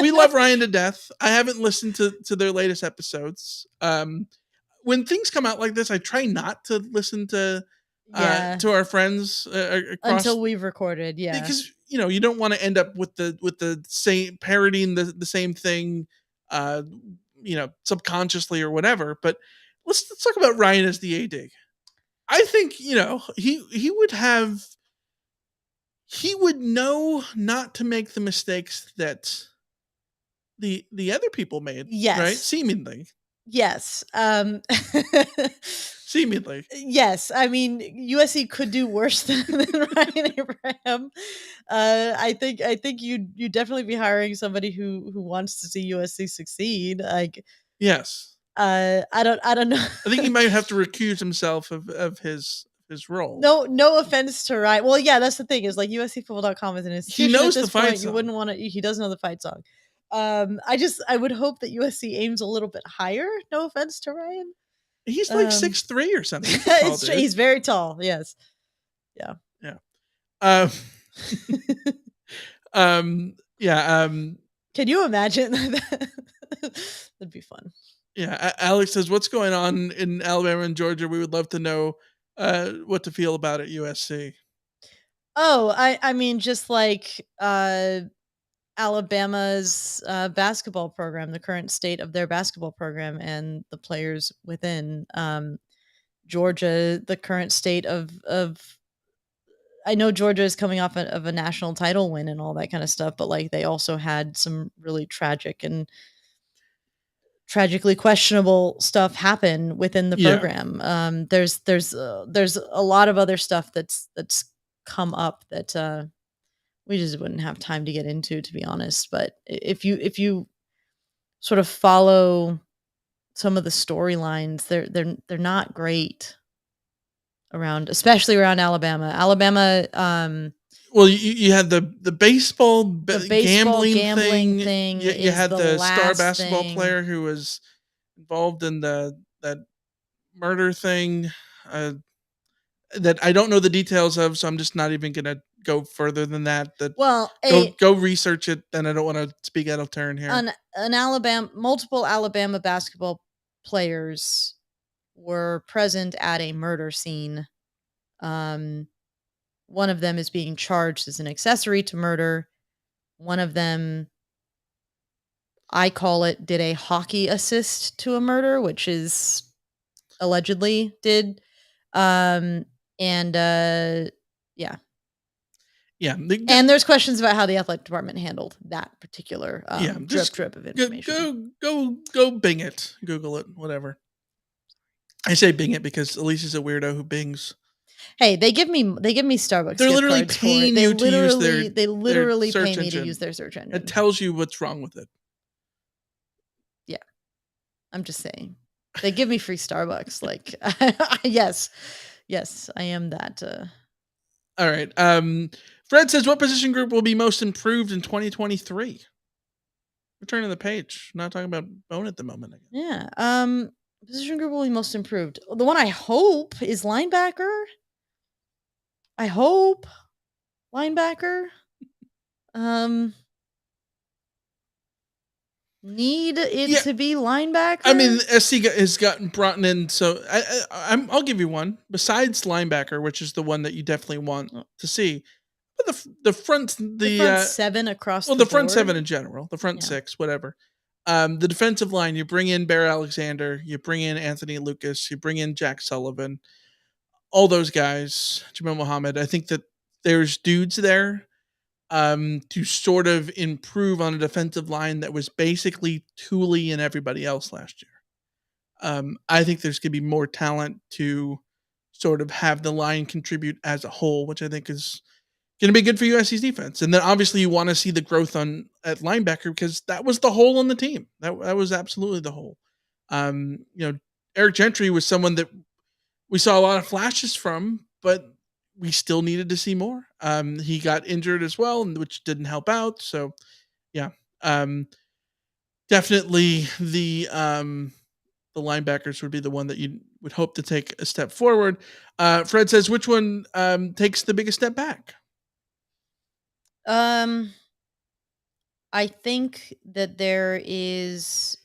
We love Ryan to death. I haven't listened to their latest episodes. When things come out like this, I try not to listen to Yeah. to our friends across, Until we've recorded, yeah. because you don't want to end up with the same parodying the same thing, subconsciously or whatever. But let's talk about Ryan as the AD. I think he would know not to make the mistakes that the other people made. Yes. Right? Seemingly. Yes. Seemingly. Yes. I mean, USC could do worse than Ryan Abraham. I think you'd definitely be hiring somebody who wants to see USC succeed. Like, yes. I don't know. I think he might have to recuse himself of his role. No offense to Ryan. Well, yeah, that's the thing, is like USCFootball.com is an institution. He knows at this the fight point. song. You wouldn't want to. He does know the fight song. I would hope that USC aims a little bit higher. No offense to Ryan. He's like 6'3" or something. He's a tall dude. He's very tall. Yes. Yeah. Yeah. Yeah. Can you imagine? That'd be fun. Yeah. Alex says, "What's going on in Alabama and Georgia? We would love to know what to feel about at USC." Oh, I mean, just like Alabama's basketball program, the current state of their basketball program and the players within. Georgia, the current state of I know Georgia is coming off of a national title win and all that kind of stuff, but like they also had some really tragic and tragically questionable stuff happen within the program. There's a lot of other stuff that's come up that we just wouldn't have time to get into, to be honest. But if you sort of follow some of the storylines, they're not great around, especially around Alabama. Well, you had the baseball, gambling thing. You had the star basketball thing. player who was involved in that murder thing that I don't know the details of, so I'm just not even going to go further than that. Well, go research it. Then I don't want to speak out of turn here. Multiple Alabama basketball players were present at a murder scene. One of them is being charged as an accessory to murder. One of them, I call it, did a hockey assist to a murder, which is allegedly did. Yeah. Yeah. And there's questions about how the athletic department handled that particular drip of information. Go Bing it. Google it. Whatever. I say Bing it because Elisa's a weirdo who bings. Hey, they give me Starbucks. They're gift literally cards for it. paying you to use their They literally their pay search me to engine. use their search engine. It tells you what's wrong with it. Yeah, I'm just saying. They give me free Starbucks. Like, yes, I am that. All right. Fred says, "What position group will be most improved in 2023?" We're turning the page. Not talking about Bohn at the moment. I guess. Yeah. Position group will be most improved. The one I hope is linebacker. I hope linebacker. Need it to be linebacker. I mean, SC has gotten brought in, so I'll give you one. Besides linebacker, which is the one that you definitely want to see, but the front seven across. Well, the front seven in general, the front six, whatever. The defensive line, you bring in Bear Alexander, you bring in Anthony Lucas, you bring in Jack Sullivan, all those guys, Jamil Muhammad. I think that there's dudes there to sort of improve on a defensive line that was basically Thule and everybody else last year. I think there's going to be more talent to sort of have the line contribute as a whole, which I think is going to be good for USC's defense. And then obviously you want to see the growth at linebacker because that was the hole on the team. That was absolutely the hole. Eric Gentry was someone that we saw a lot of flashes from, but we still needed to see more. He got injured as well, which didn't help out. So, yeah, definitely the linebackers would be the one that you would hope to take a step forward. Fred says, which one takes the biggest step back? I think that there is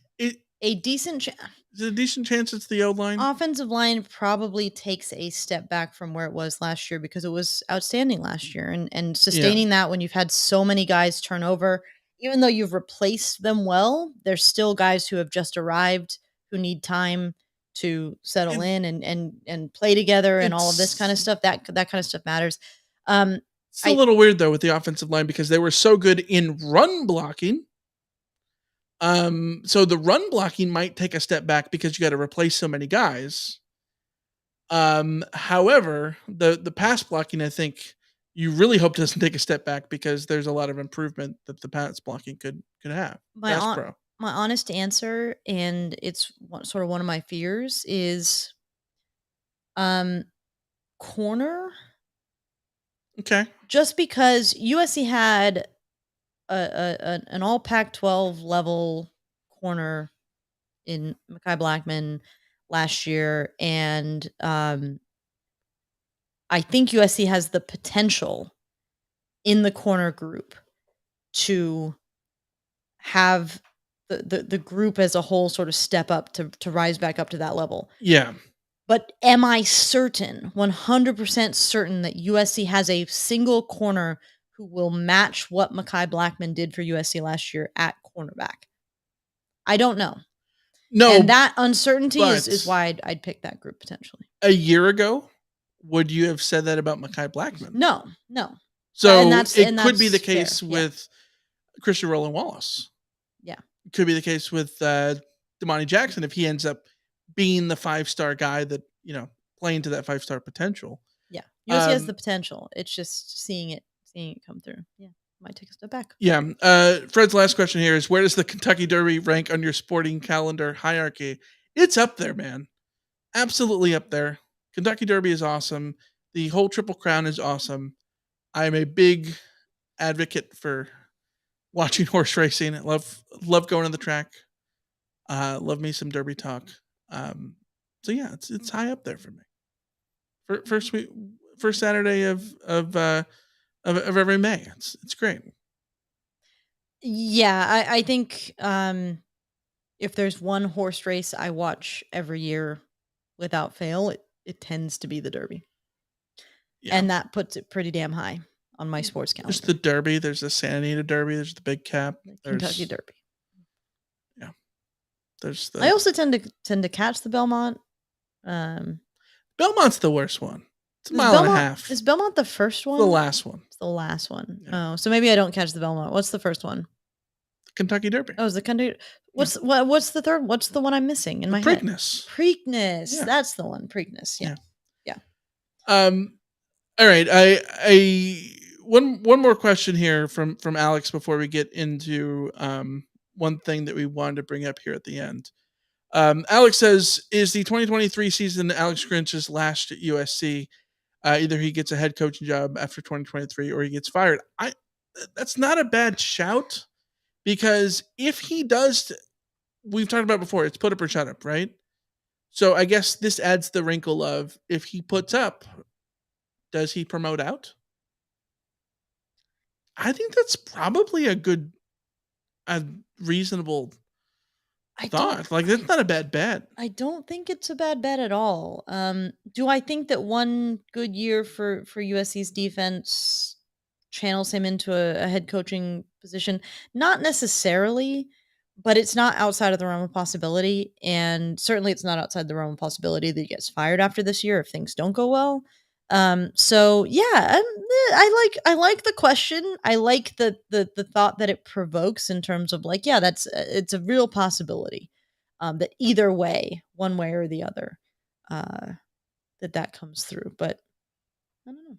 a decent Is it a decent chance it's the O-line? Offensive line probably takes a step back from where it was last year because it was outstanding last year, and sustaining that when you've had so many guys turn over, even though you've replaced them well, there's still guys who have just arrived who need time to settle in and play together and all of this kind of stuff. That kind of stuff matters. It's a little weird though with the offensive line because they were so good in run blocking. So the run blocking might take a step back because you got to replace so many guys. However, the pass blocking, I think you really hope doesn't take a step back because there's a lot of improvement that the pass blocking could have. My honest answer, and it's sort of one of my fears, is corner. Okay. Just because USC had an all Pac-12 level corner in Mekhi Blackman last year, and I think USC has the potential in the corner group to have the group as a whole sort of step up to rise back up to that level. Yeah. But am I certain, 100% certain, that USC has a single corner who will match what Mekhi Blackman did for USC last year at cornerback? I don't know. No. And that uncertainty is why I'd pick that group potentially. A year ago, would you have said that about Mekhi Blackman? No. So it could be the case with Christian Roland Wallace. Yeah. It could be the case with Damani Jackson if he ends up being the 5-star guy that, playing to that 5-star potential. Yeah. USC has the potential. It's just seeing it come through. Yeah. Might take a step back. Yeah. Fred's last question here is, where does the Kentucky Derby rank on your sporting calendar hierarchy? It's up there, man. Absolutely up there. Kentucky Derby is awesome. The whole Triple Crown is awesome. I'm a big advocate for watching horse racing. I love going to the track. Love me some Derby talk. So yeah, it's high up there for me. First Saturday of every May. It's great. Yeah, I think if there's one horse race I watch every year without fail, it tends to be the Derby. Yeah. And that puts it pretty damn high on my sports calendar. There's the Derby, there's the Santa Anita Derby, there's the Big Cap, Kentucky Derby. Yeah. There's I also tend to catch the Belmont. Belmont's the worst one. It's a mile and a half. Is Belmont the first one? The last one. It's the last one. Yeah. Oh, so maybe I don't catch the Belmont. What's the first one? The Kentucky Derby. Oh, is the Kentucky? What's the third? What's the one I'm missing in my head? Preakness. Yeah. That's the one. Preakness. Yeah. All right. I one more question here from Alex before we get into one thing that we wanted to bring up here at the end. Alex says, is the 2023 season Alex Grinch's last at USC? Either he gets a head coaching job after 2023 or he gets fired. That's not a bad shout, because if he does, we've talked about before, it's put up or shut up, right? So I guess this adds the wrinkle of, if he puts up, does he promote out? I think that's probably a reasonable thought. Like, that's not a bad bet. I don't think it's a bad bet at all. Do I think that one good year for USC's defense channels him into a head coaching position? Not necessarily, but it's not outside of the realm of possibility. And certainly it's not outside the realm of possibility that he gets fired after this year if things don't go well. So yeah, I like the question. I like the thought that it provokes in terms of like, yeah, it's a real possibility, that either way, one way or the other, that comes through. But I don't know.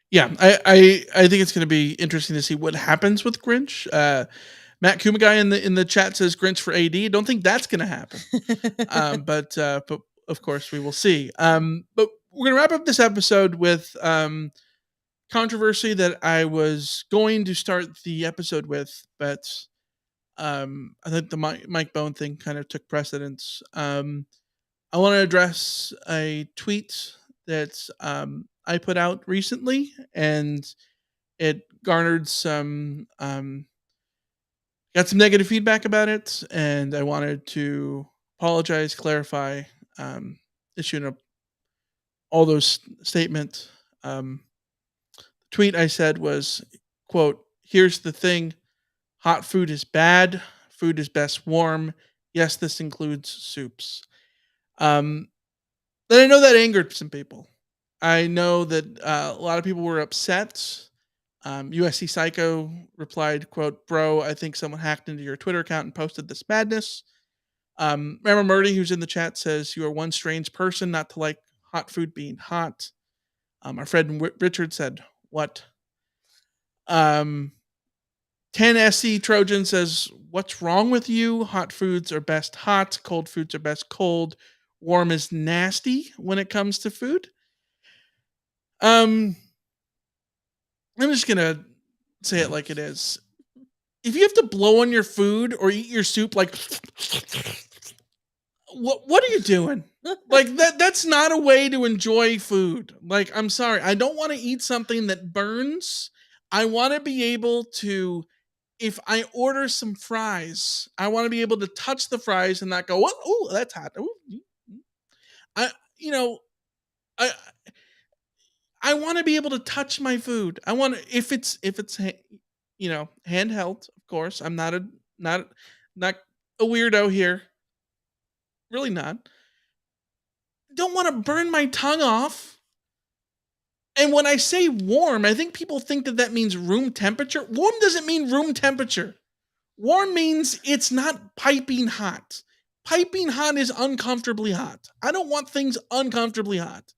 Yeah, I think it's going to be interesting to see what happens with Grinch. Matt Kumagai in the chat says Grinch for AD. Don't think that's going to happen. But of course, we will see. But we're gonna wrap up this episode with controversy that I was going to start the episode with, but I think the Mike Bohn thing kind of took precedence. I want to address a tweet that I put out recently, and it garnered some got some negative feedback about it, and I wanted to apologize, clarify, issue all those statements. Tweet I said was, quote, "Here's the thing, hot food is bad, food is best warm. Yes, this includes soups." Um, and I know that angered some people. I know that a lot of people were upset. USC Psycho replied, quote, "Bro, I think someone hacked into your Twitter account and posted this madness." Remember Murdy, who's in the chat, says, "You are one strange person not to like hot food being hot." Our friend Richard said, "What?" 10SC Trojan says, "What's wrong with you? Hot foods are best hot, cold foods are best cold. Warm is nasty when it comes to food." I'm just gonna say it like it is. If you have to blow on your food or eat your soup, like, what are you doing? Like that's not a way to enjoy food. Like, I'm sorry, I don't want to eat something that burns. I want to be able to, if I order some fries, I want to be able to touch the fries and not go, "Oh, that's hot." Ooh. I, you know, I I want to be able to touch my food. I want to, if it's handheld. Of course, I'm not a weirdo here. Really not. Don't want to burn my tongue off. And when I say warm, I think people think that means room temperature. Warm doesn't mean room temperature. Warm means it's not piping hot. Piping hot is uncomfortably hot. I don't want things uncomfortably hot.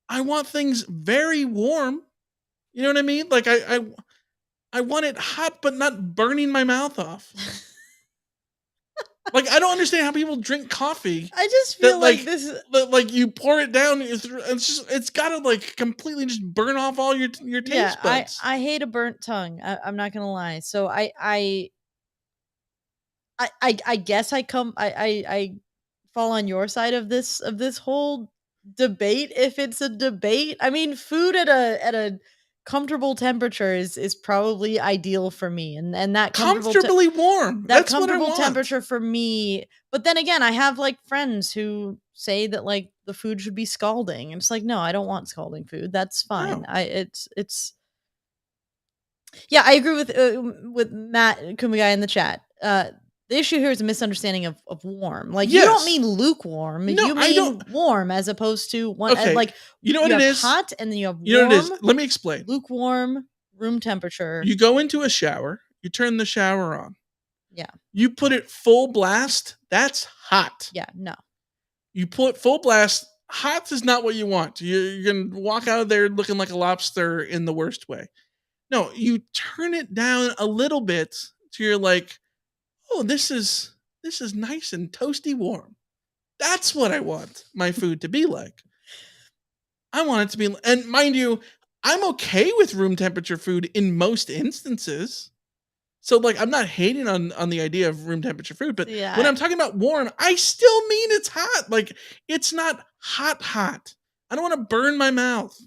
I want things very warm. You know what I mean? Like I want it hot but not burning my mouth off. Like, I don't understand how people drink coffee. I just feel like this is like you pour it down. It's gotta like completely just burn off all your taste buds. I hate a burnt tongue. I'm not gonna lie. So I guess I fall on your side of this whole debate, if it's a debate. I mean, food at a comfortable temperature is probably ideal for me, and that comfortably warm. That's comfortable what I want. temperature for me. But then again, I have like friends who say that like the food should be scalding, and it's like, no, I don't want scalding food. That's fine. No. It's yeah, I agree with Matt Kumagai in the chat. The issue here is a misunderstanding of warm. Like, you don't mean lukewarm. No, you mean warm, as opposed to one. Okay. Like, you know what it is? Hot, and then you have warm. You know what it is? Let me explain. Lukewarm, room temperature. You go into a shower. You turn the shower on. Yeah. You put it full blast. That's hot. Yeah. No. You put full blast. Hot is not what you want. You're gonna walk out of there looking like a lobster in the worst way. No, you turn it down a little bit so you're like, "Oh, this is nice and toasty warm." That's what I want my food to be like. I want it to be, and mind you, I'm okay with room temperature food in most instances. So like, I'm not hating on the idea of room temperature food, but when I'm talking about warm, I still mean it's hot. Like, it's not hot. I don't want to burn my mouth.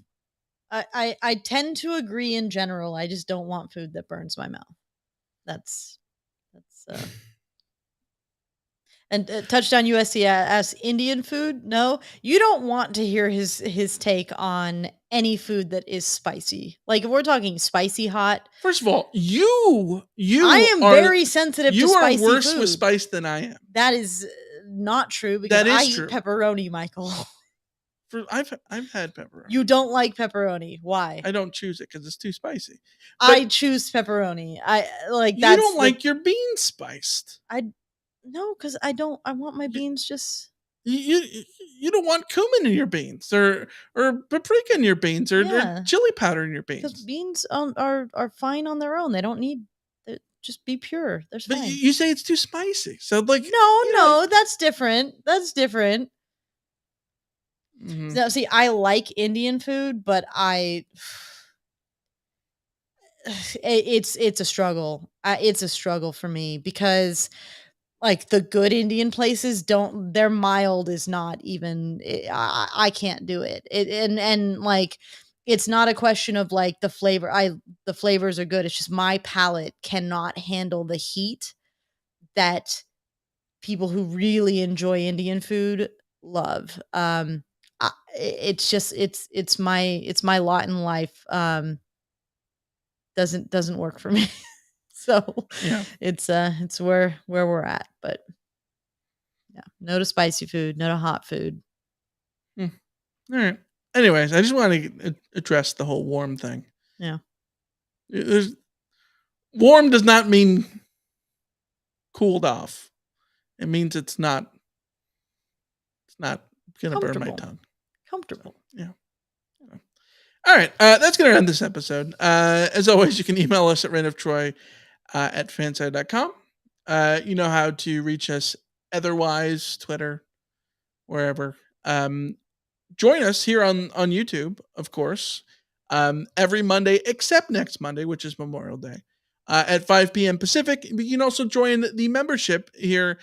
I tend to agree in general. I just don't want food that burns my mouth. That's and Touchdown USC asks, Indian food? No, you don't want to hear his take on any food that is spicy. Like, if we're talking spicy hot. First of all, you I am very sensitive to spicy food. You are worse with spice than I am. That is not true, because I eat pepperoni, Michael. I've had pepperoni. You don't like pepperoni. Why? I don't choose it because it's too spicy. I choose pepperoni. I like that. You don't like your beans spiced. No, because I want my beans just. You don't want cumin in your beans, or paprika in your beans, or chili powder in your beans. Because beans are fine on their own. They don't need. just be pure. There's But fine. you say it's too spicy. So like No, that's different. That's different. Mhm. Now, see, I like Indian food, but it's a struggle. It's a struggle for me because like the good Indian places don't their mild is not even I can't do it. And like it's not a question of like the flavor. The flavors are good. It's just my palate cannot handle the heat that people who really enjoy Indian food love. It's just it's my lot in life. Doesn't work for me. So Yeah. it's where we're at, but yeah, no to spicy food, no to hot food. All right. Anyways, I just want to address the whole warm thing. Yeah. Warm does not mean cooled off. It means it's not gonna burn my tongue. Comfortable. Yeah. All right. That's gonna end this episode. As always, you can email us at reignoftroy at fanside.com. You know how to reach us otherwise, Twitter, wherever. Join us here on YouTube, of course, every Monday except next Monday, which is Memorial Day, at 5 p.m. Pacific. You can also join the membership here.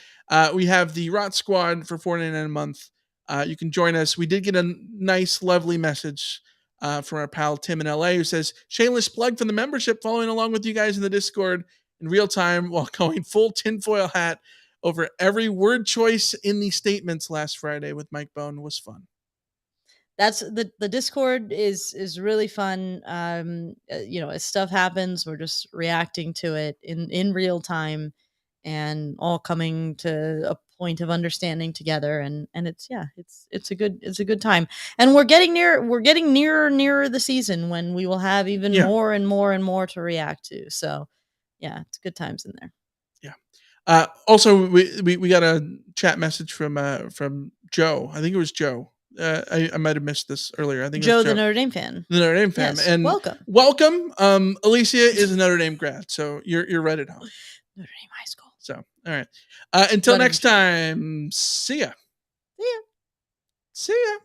We have the Rot Squad for $4.99 a month. You can join us. We did get a nice, lovely message from our pal Tim in LA who says, shameless plug for the membership, following along with you guys in the Discord in real time while going full tinfoil hat over every word choice in the statements last Friday with Mike Bohn was fun. That's the Discord is really fun. As stuff happens, we're just reacting to it in real time and all coming to a point of understanding together, and it's a good time. And we're getting nearer the season when we will have even more and more and more to react to. So yeah, it's good times in there. Yeah. Also, we got a chat message from Joe. I think it was Joe. I might have missed this earlier. I think Joe, it was Joe, the Notre Dame fan. the Notre Dame fan, Yes, and welcome. Alicia is a Notre Dame grad, so you're right at home. Notre Dame High School. So all right. Until next time. See ya. See ya. See ya.